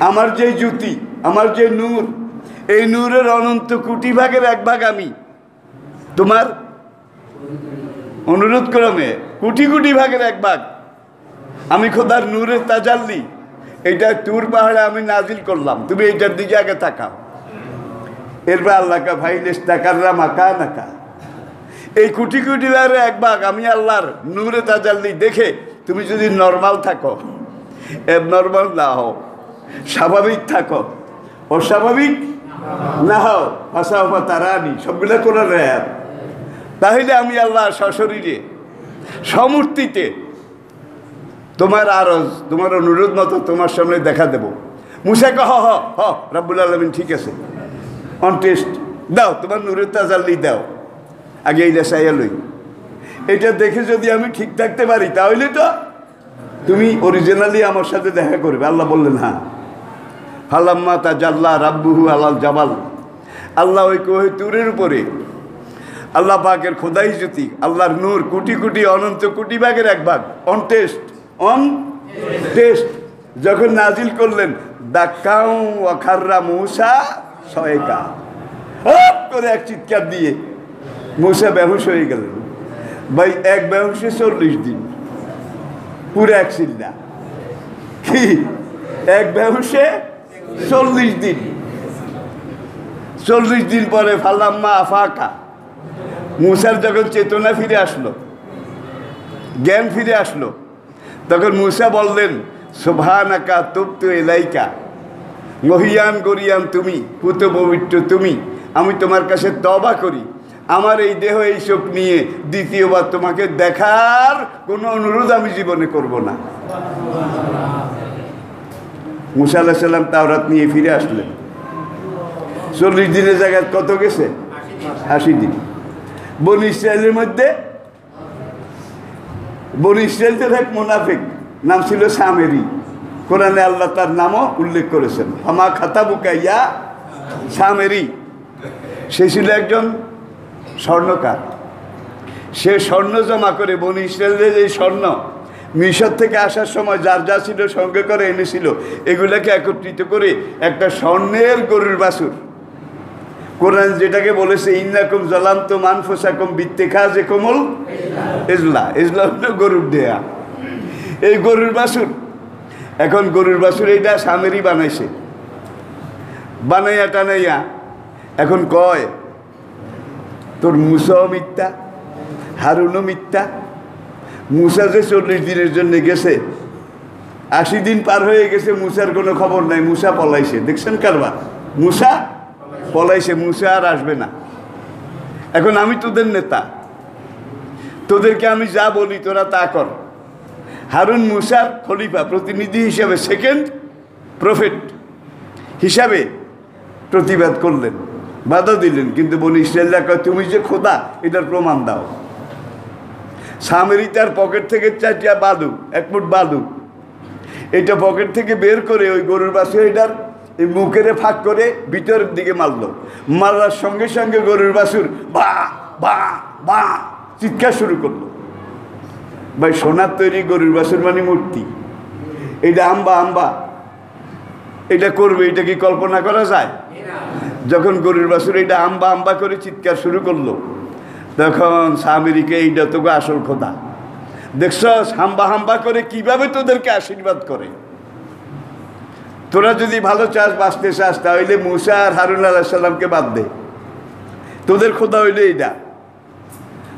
আমার যে জ্যোতি, আমার যে নূর, এই নূরের অনন্ত কোটি ভাগের এক ভাগ আমি তোমার অনুরোধ ক্রমে কোটি কোটি ভাগের এক ভাগ আমি খোদার নূরের তাজাল্লি এটা তুর পাহাড়ে আমি নাজিল করলাম, তুমি এইটার দিকে আগে তাকাও। এরপর আল্লাহকে ভাইলেস তাকাররা মাকা নাকা, এই কোটি কোটি ভাগের এক ভাগ আমি আল্লাহর নূরে তাজাল্লি দেখে তুমি যদি নর্মাল থাকো, নর্মাল না হও, স্বাভাবিক থাকো, অস্বাভাবিক না হও, ভাষা তারানি সবগুলো করে নেয়, তাহলে আমি আল্লাহ সশরীরে সমূর্তিতে তোমার আরজ, তোমার অনুরোধ মতো তোমার সামনে দেখা দেব। মূসাকে হ হ হ রাব্বুল আলামিন ঠিক আছে, অন টেস্ট দাও, তোমার নূরের তাজাল্লি দাও, আগে এইটা চাইয়া লই, এটা দেখে যদি আমি ঠিক থাকতে পারি তাহলে তো তুমি অরিজিনালি আমার সাথে দেখা করবে। আল্লাহ বললেন হ্যাঁ। ফালাম্মা তাজাল্লা রাব্বুহু আলাল জাবাল, আল্লাহ ওই কোহে তুরের উপরে আল্লাহ পাকের খোদাই জ্যোতি, আল্লাহর নূর কোটি কোটি অনন্ত কোটি ভাগের এক ভাগ অন টেস্ট যখন নাজিল করলেন, দাক্কাউ ওয়া খাররা মূসা সাইকা, হপ করে এক চিৎকার দিয়ে মূসা বেহুশ হয়ে গেলেন। ভাই এক বেহুশে 40 দিন, পুরো এক চিল্লা, কি এক বেহুশে 40 দিন। 40 দিন পরে ফালাম্মা আফাকা, মূসার যখন চেতনা ফিরে আসলো, জ্ঞান ফিরে আসলো, তখন মূসা বললেন, সুবহানাকা তুবতু ইলাইকা, মহিয়ান গরিয়ান তুমি, পুত পবিত্র তুমি, আমি তোমার কাছে তওবা করি, আমার এই দেহ এই চোখ নিয়ে দ্বিতীয়বার তোমাকে দেখার কোনো অনুরোধ আমি জীবনে করব না। মূসা আলাইহিস সালাম তাওরাত নিয়ে ফিরে আসলেন। 40 দিনের জায়গায় কত গেছে? 80 দিন। বনি ইসরায়েলের মধ্যে, বনি ইসরায়েলের এক মুনাফিক নাম ছিল সামেরি, কোরআনে আল্লাহ তার নামও উল্লেখ করেছেন, আমা খাতাবুকা ইয়া সামেরি। সে ছিল একজন স্বর্ণকার। সে স্বর্ণ জমা করে, বনি ইসরায়েলের এই স্বর্ণ মিশর থেকে আসার সময় যার যা ছিল সঙ্গে করে এনেছিল, এগুলাকে একত্রিত করে একটা স্বর্ণের গরুর বাছুর, কোরআন যেটাকে বলেছে ইন্নাকুম যালামতুম আনফুসাকুম বিত্তিখাযিকুমুল ইজলা, ইজলা হলো গরুর দেয়া, এই গরুর বাছুর। এখন গরুর বাছুর এইটা সামেরি বানাইছে, বানাইয়া টানাইয়া এখন কয়, তোর মূসাও মিথ্যা, হারুনও মিথ্যা। মূসা যে 40 দিনের জন্য গেছে, 80 দিন পার হয়ে গেছে, মূসার কোনো খবর নাই, মূসা পলাইছে। দেখছেন কারবার, মূসা পলাইছে, মূসা আর আসবে না। এখন আমি তোদের নেতা, তোদেরকে আমি যা বলি তোরা তা কর। হারুন মূসার খলিফা, প্রতিনিধি হিসাবে, সেকেন্ড প্রফেট হিসাবে প্রতিবাদ করলেন, বাধা দিলেন। কিন্তু বনি ইসরায়েলরা কয়, তুমি যে খোদা এটার প্রমাণ দাও। সামেরি তার পকেট থেকে 4টা বালু, 1 ফুট বালু, এটা পকেট থেকে বের করে ওই গরুর বাছুর এটার এই মুখের ফাঁক করে ভিতরের দিকে মারলো। মারার সঙ্গে সঙ্গে গরুর বাছুর বা বা বা চিৎকার শুরু করলো। ভাই সোনার তৈরি গরুর বাছুর মানে মূর্তি, এটা আম্বা আম্বা এটা করবে, এটা কি কল্পনা করা যায়? যখন গরুর বাছুর এটা আম্বা আম্বা করে চিৎকার শুরু করলো, তখন সামেরিকে এইটা তো আসল খোদা, দেখছ হাম্বা হাম্বা করে কিভাবে তোদেরকে আশীর্বাদ করে। তোরা যদি ভালো চাস, বাঁচতে চাস, তাহলে মূসা আর হারুন আলাইহিস সালামকে বাদ দে, তোদের খোদা হইলে এইটা।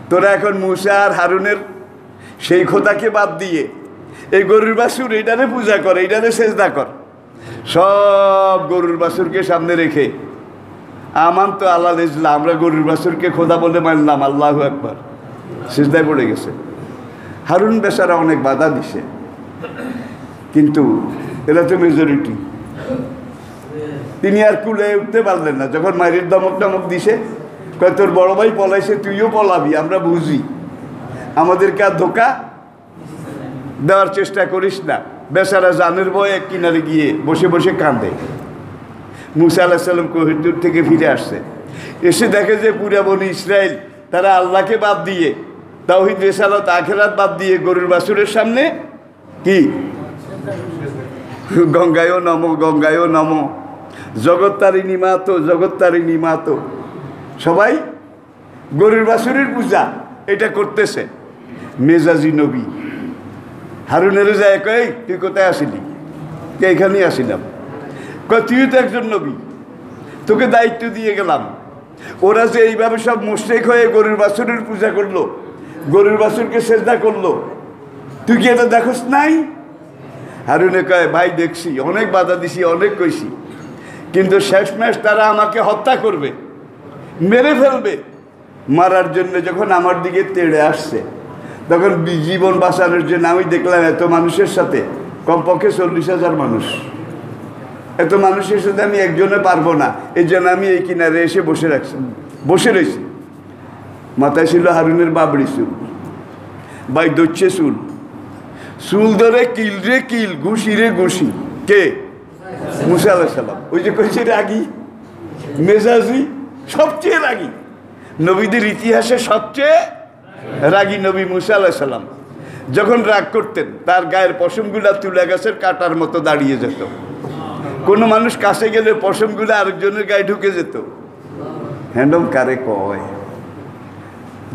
তোরা এখন মূসা আর হারুনের সেই খোদাকে বাদ দিয়ে এই গরুর বাছুর এইটারে পূজা কর, এইটারে সেজদা কর। সব গরুর বাছুরকে সামনে রেখে আমান্ত আল্লাহ ইজলা, আমরা গরুর বাছুরকে খোদা বলে মানলাম, আল্লাহু আকবার, সিজদায় পড়ে গেছে। হারুন বেচারা অনেক বাধা দিছে, কিন্তু এরা তো মেজরিটি, তিনি আর কুলে উঠতে পারলেন না। যখন মায়ের ধমক টমক দিছে কয় তোর বড় ভাই পলাইছে, তুইও পলাবি, আমরা বুঝি, আমাদেরকে আর ধোকা দেওয়ার চেষ্টা করিস না। বেচারা জানের ভয়ে কিনারে গিয়ে বসে বসে কাঁদে। মুসা আলাইহিস সালাম কোহিনূর থেকে ফিরে আসছে, এসে দেখে যে পুরা বনি ইসরায়েল তারা আল্লাহকে বাদ দিয়ে, তাওহীদ রিসালাত আখিরাত বাদ দিয়ে গরুর বাছুরের সামনে কি গঙ্গায়ও নমো গঙ্গায়ও নমো, জগত্তারিণী মাতো জগত্তারিণী মাতো, সবাই গরুর বাছুরের পূজা এটা করতেছে। মেজাজি নবী হারুনের যায় কই তুই কোথায় আসিলি? কে এখানেই আসিলাম। কয় তুইও তো একজন নবী, তোকে দায়িত্ব দিয়ে গেলাম। ওরা যে এইভাবে সব মুশরিক হয়ে গরুর বাছুরের পূজা করলো, গরুর বাছুরকে সেজদা করলো, তুই কি এটা দেখোস নাই? হারুনে কয় ভাই দেখছি, অনেক বাধা দিছি, অনেক কইছি, কিন্তু শেষমেশ তারা আমাকে হত্যা করবে, মেরে ফেলবে। মারার জন্য যখন আমার দিকে তেড়ে আসছে, তখন জীবন বাঁচানোর জন্য আমি দেখলাম এত মানুষের সাথে, কমপক্ষে 40,000 মানুষ, এত মানুষের সাথে আমি একজনে পারবো না, এই জন্য আমি এই কিনারে এসে বসে রয়েছি। মাথায় ছিল হারুনের বাবড়ি চুল, বাই দচ্ছে চুল, চুল ধরে কিল রে কিল, ঘুষি রে ঘুষি। কে? মুসা আলাইহিস সালাম। ওই যে কইছে রাগী, মেজাজি, সবচেয়ে রাগী নবীদের ইতিহাসে সবচেয়ে রাগী নবী মুসা আলাইহিস সালাম। যখন রাগ করতেন তার গায়ের পশমগুলা তুলা গাছের কাটার মতো দাঁড়িয়ে যেত। কোনো মানুষ কাছে গেলে পশমগুলো আরেকজনের গায়ে ঢুকে যেত। হ্যান্ডম কারে কয়?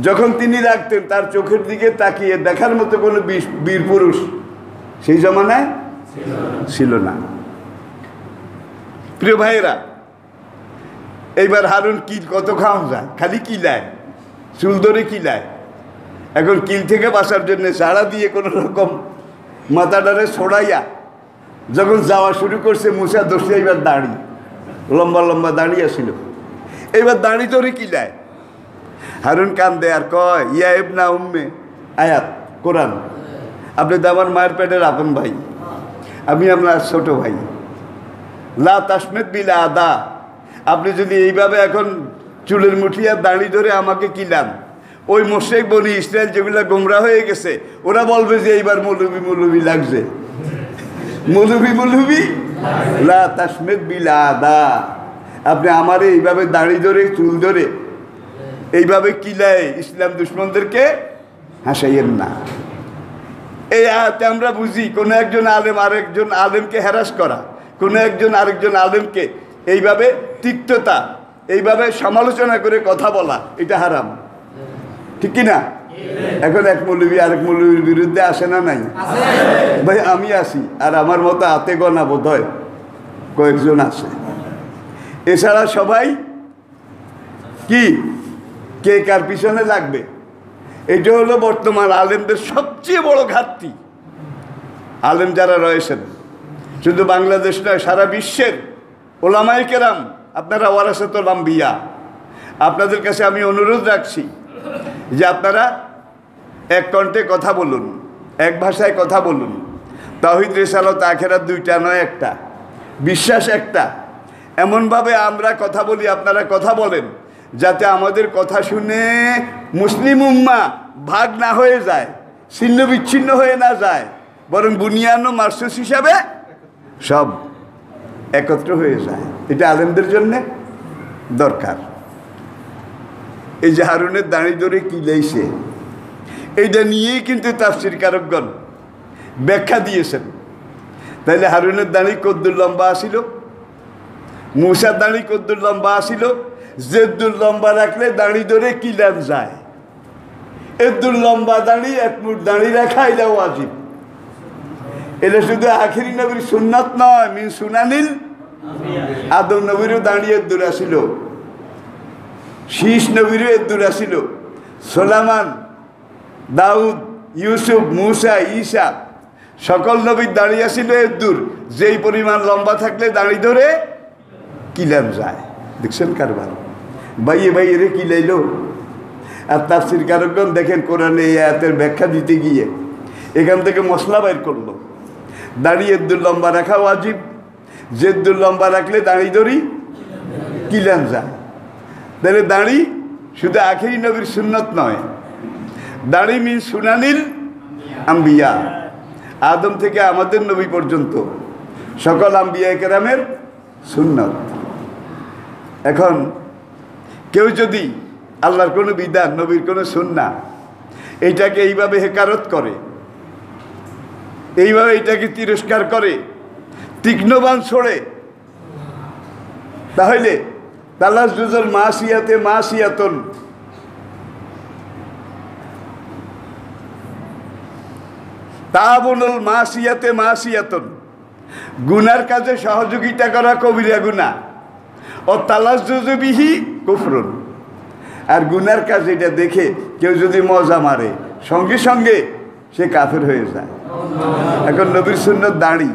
যখন তিনি রাখতেন তার চোখের দিকে তাকিয়ে দেখার মতো কোনো বীর পুরুষ সেই জমানায় ছিল না। প্রিয় ভাইয়েরা, এইবার হারুন কিল কত খাওয়া যায়, খালি কিলায়, চুল ধরে কিলায়। এখন কিল থেকে বাঁচার জন্য চাড়া দিয়ে কোনো রকম মাথাটারে ছড়াইয়া যখন যাওয়া শুরু করছে, মুসা দোষে এইবার দাঁড়ি, লম্বা লম্বা দাঁড়িয়ে ছিল, এইবার দাঁড়ি ধরে কিলায়। হারুন কান্দে আর কয় ইয়া ইবনা উম্মে, আয়াত কোরআন, আপনি তো আমার মায়ের পেটের আপন ভাই, আমি আপনার ছোট ভাই, লা তাসমেত বিলা আদা, আপনি যদি এইভাবে এখন চুলের মুঠি আর দাঁড়ি ধরে আমাকে কিলান, ওই মুশরিক বনি ইসরায়েল যেগুলো গোমরা হয়ে গেছে ওরা বলবে যে এইবার মৌলবি মৌলবি লাগছে, মৌলবি মৌলবি, লা তাসমেত বিলা আদা, আপনি আমার এইভাবে দাঁড়ি ধরে চুল ধরে এইভাবে কিলায় ইসলাম দুশ্মনদেরকে হাসাইয়েন না। এই আয়াতে আমরা বুঝি কোনো একজন আলেম আরেকজন আলেমকে হ্যারাস করা, কোনো একজন আরেকজন আলেমকে এইভাবে তিক্ততা, এইভাবে সমালোচনা করে কথা বলা, এটা হারাম, ঠিক কিনা? এখন এক মৌলবী আরেক মৌলবীর বিরুদ্ধে আসে না নাই? ভাই আমি আসি, আর আমার মতো হাতে গোনা বোধ হয় কয়েকজন আছে, এছাড়া সবাই কি কে কার পিছনে লাগবে। এটা হলো বর্তমান আলেমদের সবচেয়ে বড় ঘাটতি। আলেম যারা রয়েছেন শুধু বাংলাদেশ নয়, সারা বিশ্বের ওলামায়ে কেরাম, আপনারা ওয়ারাসাতুল আম্বিয়া, আপনাদের কাছে আমি অনুরোধ রাখছি যে আপনারা এক কণ্ঠে কথা বলুন, এক ভাষায় কথা বলুন। তাওহীদ রিসালাত আখিরাত দুইটা নয়, একটা, বিশ্বাস একটা। এমনভাবে আমরা কথা বলি, আপনারা কথা বলেন, যাতে আমাদের কথা শুনে মুসলিম উম্মাহ ভাগ না হয়ে যায়, ছিন্ন বিচ্ছিন্ন হয়ে না যায়, বরং বুনিয়ান ও মারসুস হিসাবে সব একত্র হয়ে যায়। এটা আলেমদের জন্যে দরকার। এই যে হারুনের দাঁড়ি ধরে কিলাইছে, এইটা নিয়েই কিন্তু তাফসীর কারকগণ ব্যাখ্যা দিয়েছেন। তাইলে হারুনের দাঁড়ি কদ্দুর লম্বা আসিল, মুসার দাঁড়ি কদ্দুর লম্বা আসিল, যেদ্দুর লম্বা রাখলে দাঁড়ি ধরে কিলান যায়, এদ্দুর লম্বা দাঁড়ি এক মুঠ দাঁড়ি রাখা এটা ওয়াজিব। এটা শুধু আখিরি নবীর সুন্নাত নয়, মিন সুনানিল, আদম নবীরও দাঁড়িয়ে এদ্দুর আসিল, শীষ নবীরও এদ্দুর আসিল, সোলামান, দাউদ, ইউসুফ, মুসা, ঈসা সকল নবীর দাঁড়িয়ে আসিল এদ্দুর, যেই পরিমাণ লম্বা থাকলে দাঁড়ি ধরে কিলান যায়। দেখছেন কারবার, বাইয়ে বাইয়ে রে কিলাইল। আর তাফসীর কারকগণ দেখেন কোরআনে এই আয়াতের ব্যাখ্যা দিতে গিয়ে এখান থেকে মশলা বাইর করলো। দাড়ি এদ্দুর লম্বা রাখা ওয়াজিব, যেদ্দুর লম্বা রাখলে দাড়ি ধরি কিলান যায়। তাহলে দাড়ি শুধু আখেরি নবীর সুন্নত নয়, দাড়ি মিন সুনানিল আম্বিয়া, আদম থেকে আমাদের নবী পর্যন্ত সকল আম্বিয়া কেরামের সুন্নত। এখন কেউ যদি আল্লাহর কোনো বিধান, নবীর কোনো সুন্নাহ এইটাকে এইভাবে হেকারত করে, এইভাবে এটাকে তিরস্কার করে, তীক্ষ্ণবান ছড়ে, তাহলে তালাজ্জুজুল মাসিয়াতে মাসিয়াতুন, তাবুনুল মাসিয়াতে মাসিয়াতুন, গুনার কাজে সহযোগিতা করা কবিরা গুনাহ, ও তালাজ্জুজু বিহি কুফরুন। আর গুনার কাজ এটা দেখে কেউ যদি মজা মারে, সঙ্গে সঙ্গে সে কাফের হয়ে যায়। এখন নবীর সুন্নত দাড়ি,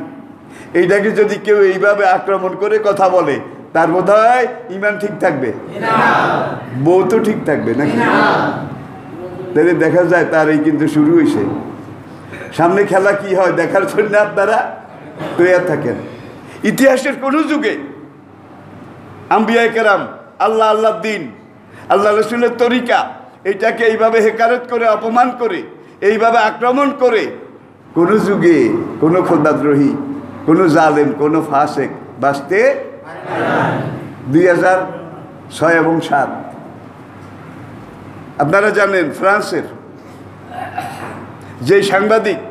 এইটাকে যদি কেউ এইভাবে আক্রমণ করে কথা বলে, তার বোধ হয় ইমান ঠিক থাকবে, বউ তো ঠিক থাকবে নাকি? তাহলে দেখা যায় তার এই কিন্তু শুরু হয়েছে। সামনে খেলা কি হয় দেখার জন্য আপনারা তৈরি থাকেন। ইতিহাসের কোন যুগে আম্বিয়া কেরাম, আল্লাহ আল্লাহ দিন, আল্লাহ রসুলের তরিকা, এইটাকে এইভাবে হেকারত করে, অপমান করে, এইভাবে আক্রমণ করে কোনো যুগে কোনো খোদাদ্রোহী, কোনো জালেম, কোনো ফাসেক বাঁচতে 2006 এবং 2007। আপনারা জানেন ফ্রান্সের যে সাংবাদিক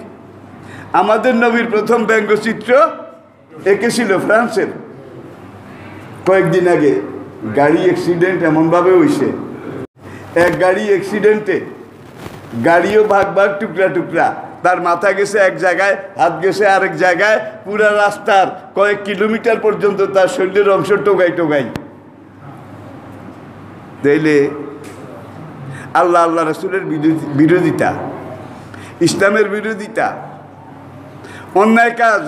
আমাদের নবীর প্রথম ব্যঙ্গচিত্র এঁকেছিল ফ্রান্সের, কয়েকদিন আগে গাড়ি অ্যাক্সিডেন্ট এমনভাবে হয়েছে, এক গাড়ি অ্যাক্সিডেন্টে গাড়িও ভাগ ভাগ, টুকরা টুকরা, তার মাথা গেছে এক জায়গায়, হাত গেছে আরেক জায়গায়, পুরা রাস্তার কয়েক কিলোমিটার পর্যন্ত তার শরীরের অংশ টোগাই টোগাই। তাইলে আল্লাহ আল্লাহ রসুলের বিরোধিতা, ইসলামের বিরোধিতা, অন্যায় কাজ,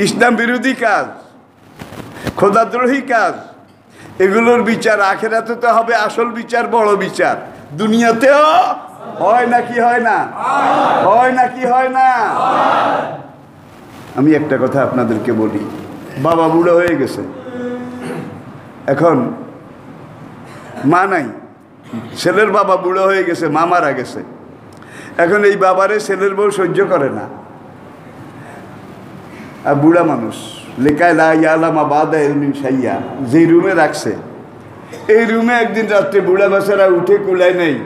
ইসলাম বিরোধী কাজ, খোদাদ্রোহী কাজ, এগুলোর বিচার আখেরাতে তো হবে আসল বিচার, বড় বিচার। দুনিয়াতেও হয় নাকি হয় না? হয় নাকি হয় না? আমি একটা কথা আপনাদেরকে বলি, বাবা বুড়ো হয়ে গেছে, এখন মা নাই, ছেলের বাবা বুড়ো হয়ে গেছে, মা মারা গেছে। এখন এই বাবারে ছেলের বউ সহ্য করে না, আর বুড়া মানুষ, লেখায় লা ইয়ালামা বাদা ইলমিন শাইয়া, যে রুমে রাখছে, এই রুমে একদিন রাত্রে বুড়া বাচ্চারা উঠে কুলায় নেই,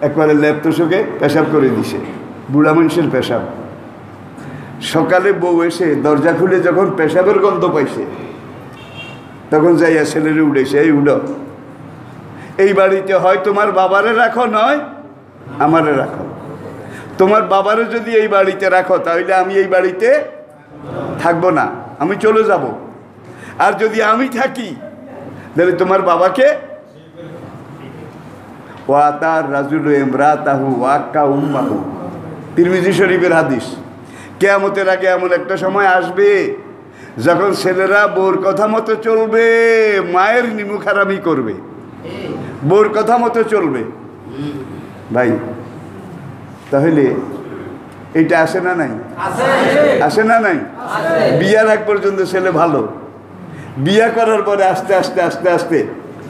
একবারে ল্যাপটসকে পেশাব করে দিছে, বুড়া মানুষের পেশাব। সকালে বউ এসে দরজা খুলে যখন পেশাবের গন্ধ পাইছে, তখন যাইয়া ছেলেরে উঠেছে, এই উড়ো, এই বাড়িতে হয় তোমার বাবারে রাখো, নয় আমারে রাখো। তোমার বাবারে যদি এই বাড়িতে রাখো, তাহলে আমি এই বাড়িতে থাকবো না, আমি চলে যাব। আর যদি আমি থাকি, তাহলে তোমার বাবাকে, ওয়াতার রাজুল ইমরাতাহু ওয়াক্কা উম্মাহু, তিরমিজি শরীফের হাদিস। কিয়ামতের আগে এমন একটা সময় আসবে যখন ছেলেরা বউর কথা মতো চলবে, মায়ের নিমুখারামি করবে, বউর কথা মতো চলবে। ভাই, তাহলে এইটা আসে না নাই? আসে না নাই? বিয়ার আগ পর্যন্ত ছেলে ভালো, বিয়া করার পরে আস্তে আস্তে আস্তে আস্তে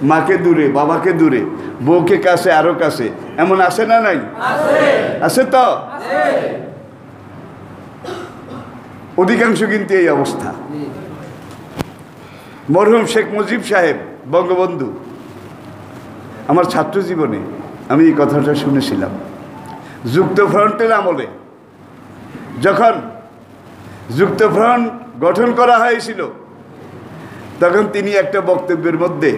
মাকে দূরে, বাবাকে দূরে, বউকে কাছে, আরো কাছে, এমন আসে না নাই? আছে তো। অধিকাংশ কিন্তু এই অবস্থা। মরহুম শেখ মুজিব সাহেব বঙ্গবন্ধু, আমার ছাত্র জীবনে আমি এই কথাটা শুনেছিলাম। যুক্তফ্রন্টের আমলে যখন যুক্তফ্রন্ট গঠন করা হয়েছিল, তখন তিনি একটা বক্তব্যের মধ্যে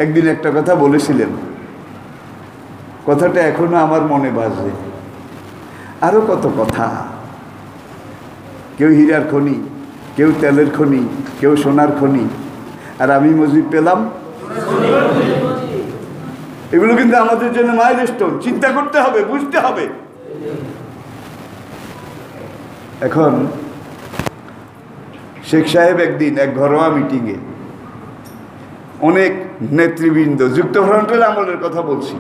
একদিন একটা কথা বলেছিলেন, কথাটা এখনো আমার মনে বাজে। আরো কত কথা, কেউ হীরার খনি, কেউ তেলের খনি, কেউ সোনার খনি, আর আমি মুজিব পেলাম। এগুলো কিন্তু আমাদের জন্য মাইলস্টোন, চিন্তা করতে হবে, বুঝতে হবে। এখন শেখ সাহেব একদিন এক ঘরোয়া মিটিংয়ে অনেক নেতৃবৃন্দ, যুক্তফ্রন্টের আমলের কথা বলছি,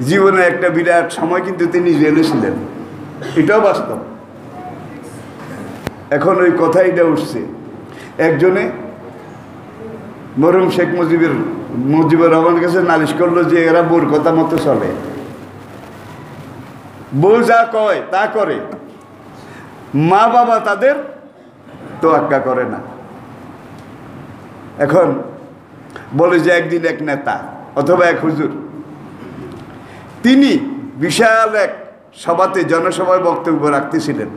জীবনে একটা বিরাট সময় কিন্তু তিনি জেলে ছিলেন, এটাও বাস্তব। এখন ওই কথাইটা উঠছে, একজনে মরহুম শেখ মুজিবুর রহমানের কাছে নালিশ করলো যে এরা বউর কথা মতো চলে, বউ যা কয় তা করে, মা বাবা তাদের তোয়াক্কা করে না। এখন বলে যে একদিন এক নেতা অথবা এক হুজুর, তিনি বিশাল এক সভাতে জনসভায় বক্তব্য রাখতেছিলেন।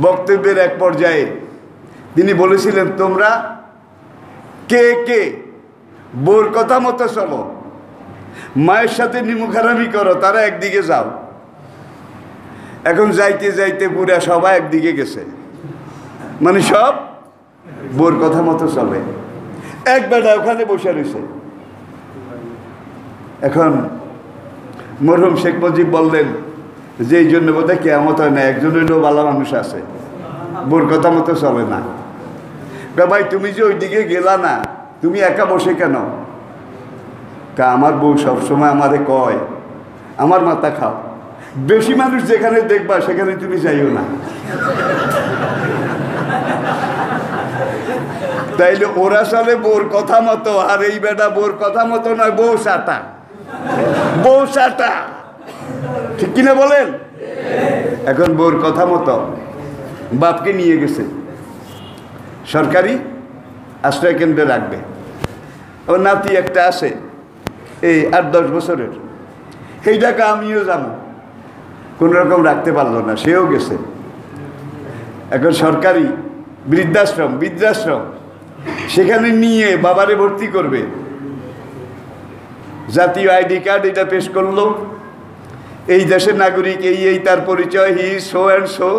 বক্তব্যের এক পর্যায়ে তিনি বলেছিলেন, তোমরা কে কে বউর কথা মতো চলো, মায়ের সাথে নিমুখারামি করো, তারা একদিকে যাও। এখন যাইতে যাইতে পুরা সবাই একদিকে গেছে, মানে সব বউর কথা মতো চলে। এক বেটা ওখানে বসে রয়েছে। এখন মরহুম শেখ মুজিব বললেন যে এই জন্য বোধহয় কেয়ামত হয় না, একজন হইলেও ভালো মানুষ আছে, বউর কথা মতো চলে না। ভাই তুমি যে ওইদিকে গেলা না, তুমি একা বসে কেন? আমার বউ সবসময় আমারে কয় আমার মাথা খাও, বেশি মানুষ যেখানে দেখবা সেখানে তুমি যাইও না। তাইলে ওরা চলে বউর কথা মতো, আর এই বেটা বউর কথা মতো নয়, বউ চাটা, বউ চাটা, ঠিক কিনা বলেন? এখন বউর কথা মতো বাপকে নিয়ে গেছে সরকারি আশ্রয় কেন্দ্রে রাখবে। ও নাতি একটা আছে এই 8-10 বছরের, সেই টাকা আমিও যাবো, কোন রকম রাখতে পারলো না, সেও গেছে। এখন সরকারি বৃদ্ধাশ্রম সেখানে নিয়ে বাবারে ভর্তি করবে। জাতীয় আইডি কার্ড এটা পেশ করলো, এই দেশের নাগরিক, এই তার পরিচয়, হি সো অ্যান্ড সো,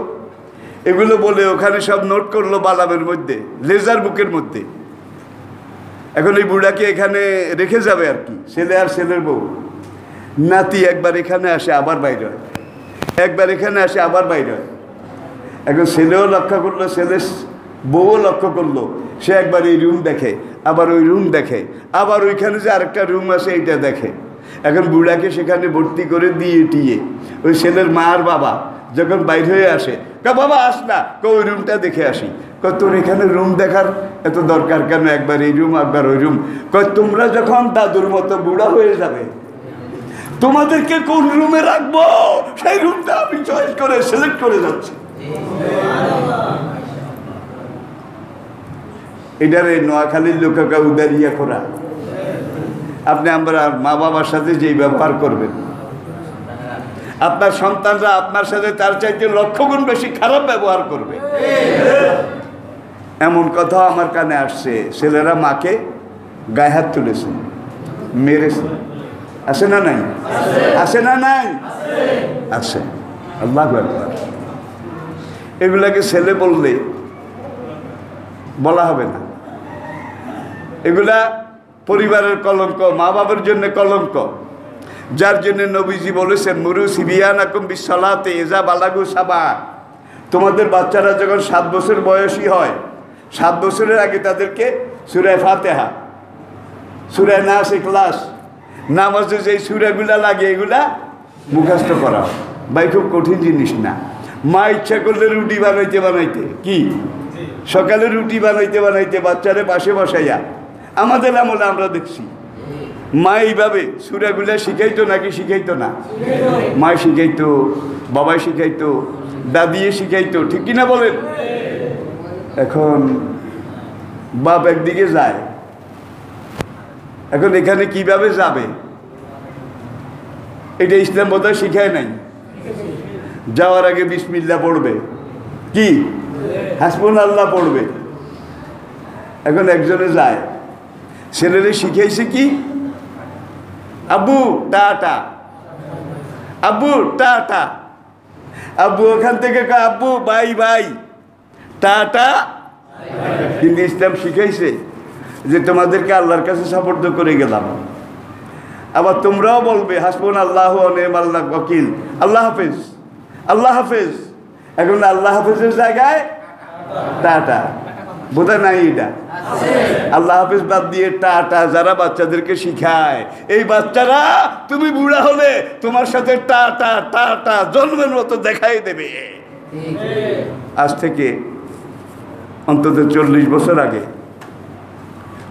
এগুলো বলে ওখানে সব নোট করলো বালামের মধ্যে, লেজার বুকের মধ্যে। এখন এই বুড়াকে এখানে রেখে যাবে আর কি, ছেলে আর ছেলের বউ। নাতি একবার এখানে আসে আবার বাইরে হয়, একবার এখানে আসে আবার বাইরে হয়। এখন ছেলেও লক্ষ্য করলো, ছেলে বউও লক্ষ্য করলো, সে একবার এই রুম দেখে, আবার ওই রুম দেখে, আবার ওইখানে যে আরেকটা রুম আছে এইটা দেখে। এখন বুড়াকে সেখানে ভর্তি করে দিয়ে টিয়ে ওই ছেলের মা আর বাবা যখন বাইর হয়ে আসে, বাবা আস না, ওই রুমটা দেখে আসি। তোর এখানে রুম দেখার এত দরকার কেন, একবার এই রুম একবার ওই রুম। তোমরা যখন দাদুর মতো বুড়া হয়ে যাবে, তোমাদেরকে কোন রুমে রাখবো সেই রুমটা আমি চয়েস করে সিলেক্ট করে যাচ্ছি। এটারে নোয়াখালীর লোকেরা উদারিয়া করা। আপনি আমরা মা বাবার সাথে যেই ব্যবহার করবেন, আপনার সন্তানরা আপনার সাথে তার চাইতে 1,00,000 গুণ বেশি খারাপ ব্যবহার করবে। এমন কথা আমার কানে আসছে, ছেলেরা মাকে গায়ে হাত তুলেছে, মেরেছে। আছে না নাই? আছে না নাই? আছে। আল্লাহু আকবার। এগুলাকে ছেলে বললে বলা হবে না, এগুলা পরিবারের কলঙ্ক, মা বাবার জন্য কলঙ্ক। যার জন্য নবীজি বলেছেন, মুরু সিবিয়ানাকুম বিসসালাতি ইযা বালাগু সাবা, তোমাদের বাচ্চারা যখন 7 বছর বয়সী হয়, 7 বছরের আগে তাদেরকে সূরা ফাতিহা, সূরা নাস, ইখলাস, নামাজে যেই সূরাগুলা লাগে এগুলা মুখস্থ করা। ভাই খুব কঠিন জিনিস না। মা ইচ্ছা করলে রুটি বানাইতে কি সকালে রুটি বানাইতে বাচ্চারে পাশে বসাইয়া, আমাদের আমলে আমরা দেখছি মা এইভাবে সূরাগুলা শিখাইতো নাকি শিখাইতো না? মা শিখাইতো, বাবাই শিখাইতো, দাদিয়ে শিখাইতো, ঠিক কিনা বলেন? এখন বাপ একদিকে যায়, এখন এখানে কিভাবে যাবে এটা ইসলাম বোধহয় শিখায় নাই। যাওয়ার আগে বিসমিল্লাহ পড়বে, কি হাসবুনাল্লাহ পড়বে। এখন একজনে যায়, ছেলেরে শিখাইছে কি আব্বু টাটা, আব্বু টাটা। আব্বু ওখান থেকে আব্বু বাই বাই, টাটা। কিন্তু ইসলাম শিখাইছে যে তোমাদেরকে আল্লাহর কাছে সাপোর্ট করে গেলাম। আবার তোমরাও বলবে হাসবুনাল্লাহু ওয়া নি'মাল ওয়াকিল, আল্লাহ হাফেজ, আল্লাহ হাফেজ। এখন আল্লাহ হাফেজের জায়গায় টাটা বোধহয় নাই, এটা আল্লাহ হাফেজ বাদ দিয়ে টাটা যারা বাচ্চাদেরকে শিখায়, এই বাচ্চারা তুমি বুড়া হলে তোমার সাথে টাটা টাটা জন্মের মতো দেখাই দেবে। আজ থেকে অন্তত 40 বছর আগে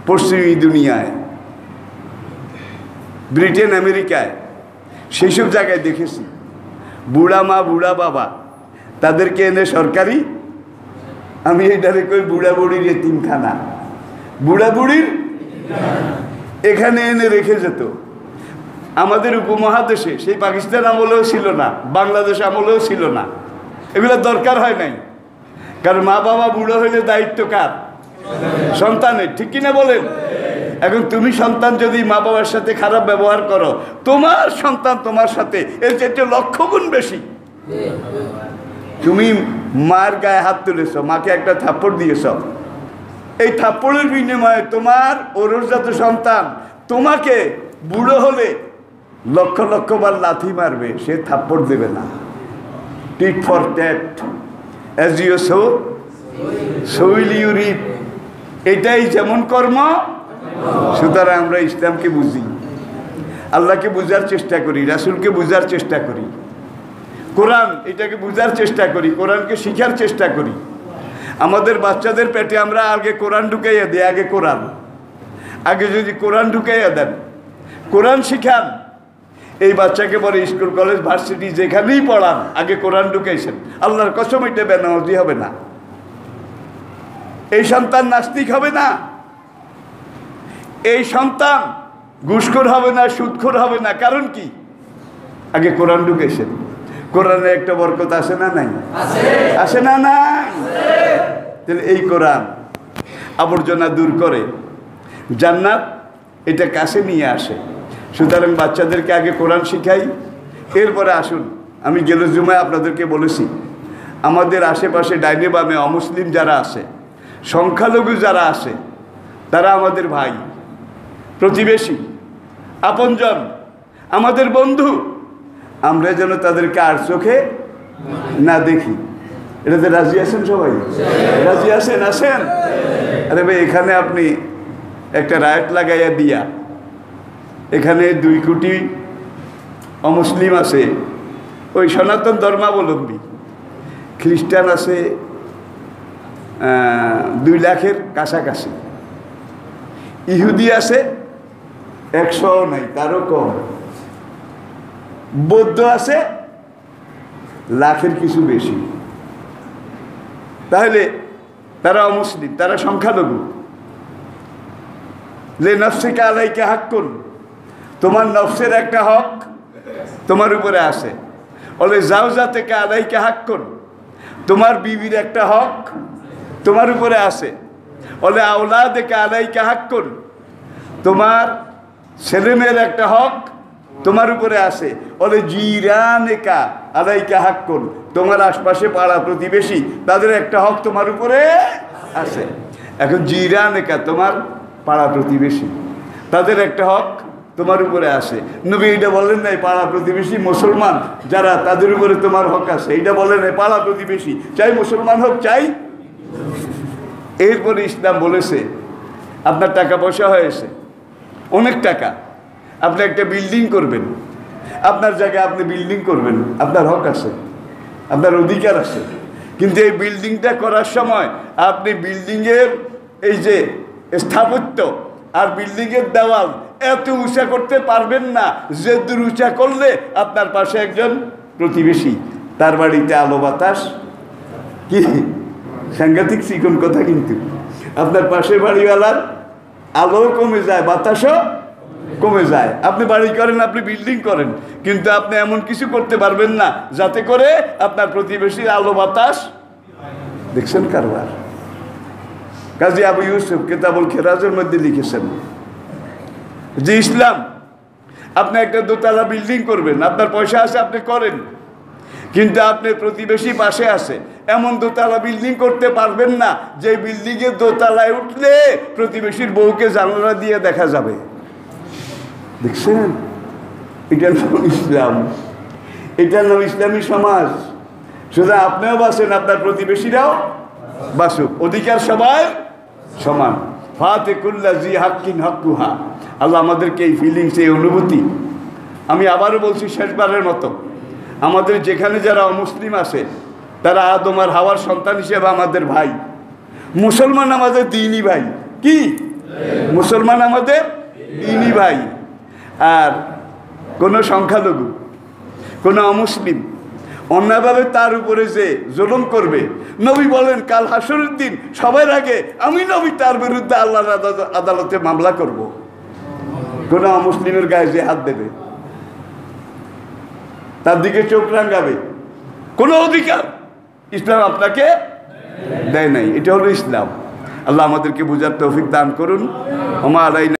পশ্চিমী দুনিয়ায়, ব্রিটেন, আমেরিকায়, সেই সব জায়গায় দেখেছি বুড়া মা বুড়া বাবা তাদেরকে এনে সরকারি, আমি এটারে কই বুড়া বুড়ির এতিমখানা, বুড়া বুড়ির এখানে এনে রেখে যেত। আমাদের উপমহাদেশে সেই পাকিস্তান আমলেও ছিল না, বাংলাদেশ আমলেও ছিল না, এগুলো দরকার হয় নাই। কারণ মা বাবা বুড়ো হইলে দায়িত্ব কার? সন্তানের, ঠিক কিনা বলেন? এখন তুমি সন্তান যদি মা বাবার সাথে খারাপ ব্যবহার করো, তোমার সন্তান তোমার সাথে এর চেয়ে লক্ষ গুণ বেশি। তুমি মার গায়ে হাত তুলেছ, মাকে একটা থাপ্পড় দিয়েছ, এই থাপ্পড়ের বিনিময়ে তোমার ওরজাত সন্তান তোমাকে বুড়ো হলে লক্ষ লক্ষ বার লাথি মারবে, সে থাপ্পড় দেবে না। Tit for tat, as you sow so will you reap, এটাই যেমন কর্ম। সুতরাং আমরা ইসলামকে বুঝি, আল্লাহকে বুঝার চেষ্টা করি, রাসূলকে বুঝার চেষ্টা করি, কোরআন এটাকে বুঝার চেষ্টা করি, কোরআনকে শিখার চেষ্টা করি। আমাদের বাচ্চাদের পেটে আমরা আগে কোরআন ঢুকাইয়া দিই, আগে কোরআন, আগে যদি কোরআন ঢুকাইয়া দেন, কোরআন শিখান, এই বাচ্চাকে পরে স্কুল কলেজ ভার্সিটি যেখানেই পড়ান, আগে কোরআন ঢুকাইছেন, আল্লাহর কসম এটা বেনামাজি হবে না, এই সন্তান নাস্তিক হবে না, এই সন্তান ঘুষখোর হবে না, সুদখোর হবে না। কারণ কি? আগে কোরআন ঢুকেছেন। কোরআনে একটা বরকত আছে না নাই? আছে না নাই? তাহলে এই কোরআন আবর্জনা দূর করে, জান্নাত এটা কাছে নিয়ে আসে। সুতরাং বাচ্চাদেরকে আগে কোরআন শিখাই, এরপরে আসুন। আমি গেল জুমায় আপনাদেরকে বলেছি, আমাদের আশেপাশে ডাইনে বামে অমুসলিম যারা আছে, সংখ্যালঘু যারা আছে, তারা আমাদের ভাই, প্রতিবেশী, আপনজন, আমাদের বন্ধু। আমরা যেন তাদেরকে আর চোখে না দেখি। এটাতে রাজি আছেন সবাই? রাজি আছেন? আসেন। আরে ভাই, এখানে আপনি একটা রাইট লাগাইয়া দিয়া, এখানে 2 কোটি অমুসলিম আছে, ওই সনাতন ধর্মাবলম্বী, খ্রিস্টান আছে 2 লাখের কাছাকাছি, ইহুদি আছে 100 নাই, তারও কম, বৌদ্ধ আছে লাখের কিছু বেশি। তাহলে তারা অমুসলিম, তারা সংখ্যালঘু। লে নফসিকা আলাইকা হাক্কুন, তোমার নফসের একটা হক তোমার উপরে আছে। বলে জাওজাতিকা আলাইকা হাক্কুন, তোমার বিবির একটা হক তোমার উপরে আছে। বলে আওলাদিকা আলাইকা হাক্কুন, তোমার ছেলেমেয়ের একটা হক তোমার উপরে আছে। বলে জিরানিকা আলাইকা হাক্কুন, তোমার আশপাশে পাড়া প্রতিবেশী তাদের একটা হক তোমার উপরে আছে। এখন জিরানিকা, তোমার পাড়া প্রতিবেশী, তাদের একটা হক তোমার উপরে আছে। নবী এটা বলেন নাই পাড়া প্রতিবেশী মুসলমান যারা, তাদের উপরে তোমার হক আছে, এটা বলেন নাই পাড়া প্রতিবেশী, চাই মুসলমান হোক চাই। এরপরে ইসলাম বলেছে, আপনার টাকা পয়সা হয়েছে, অনেক টাকা, আপনি একটা বিল্ডিং করবেন, আপনার জায়গায় আপনি বিল্ডিং করবেন, আপনার হক আছে, আপনার অধিকার আছে। কিন্তু এই বিল্ডিংটা করার সময় আপনি বিল্ডিংয়ের এই যে স্থাপত্য আর বিল্ডিংয়ের দেওয়াল এত উঁচা করতে পারবেন না, যে দূর উঁচা করলে আপনার পাশে একজন প্রতিবেশী, তার বাড়িতে আলো বাতাস, কি সাংঘাতিক চিকন কথা, কিন্তু আপনার পাশের বাড়িওয়ালার আলোও কমে যায়, বাতাসও কমে যায়। আপনি বাড়ি করেন, আপনি বিল্ডিং করেন, কিন্তু আপনি এমন কিছু করতে পারবেন না যাতে করে আপনার প্রতিবেশীর আলো বাতাস। দেখছেন কারবার? কাজী আবু ইউসুফ কিতাবুল খেরাজের মধ্যে লিখেছেন যে ইসলাম, আপনি একটা দোতলা বিল্ডিং করবেন, আপনার পয়সা আছে, আপনি করেন, কিন্তু আপনি প্রতিবেশী পাশে আছে, এমন দোতলা বিল্ডিং করতে পারবেন না যে বিল্ডিংয়ের দোতলায় উঠলে প্রতিবেশীর বউকে জানালা দিয়ে দেখা যাবে। দেখছেন? এটার নাম ইসলাম, এটার নাম ইসলামী সমাজ। শুধু আপনিও বাঁচেন, আপনার প্রতিবেশীরাও বাঁচুক, অধিকার সবাই সমান। ফাতে কুল্লা জি হাক্কিন হাক্কুহা। আল্লাহ আমাদেরকে এই ফিলিংস, এই অনুভূতি, আমি আবারও বলছি শেষবারের মতো, আমাদের যেখানে যারা অমুসলিম আছে, তারা আদম আর হাওয়ার সন্তান হিসেবে আমাদের ভাই। মুসলমান আমাদের দ্বীনি ভাই, কি মুসলমান আমাদের দিনী ভাই। আর কোনো সংখ্যালঘু, কোনো অমুসলিম অন্যায়ভাবে তার উপরে যে জুলুম করবে, নবী বলেন কাল হাসরের দিন সবার আগে আমি নবী তার বিরুদ্ধে আল্লাহর আদালতে মামলা করব। কোনো অমুসলিমের গায়ে যে হাত দেবে, তার দিকে চোখ রাঙাবে, কোনো অধিকার ইসলাম আপনাকে দেয় নাই। এটা হলো ইসলাম। আল্লাহ আমাদেরকে বুঝার তৌফিক দান করুন। ওমা আলাইনা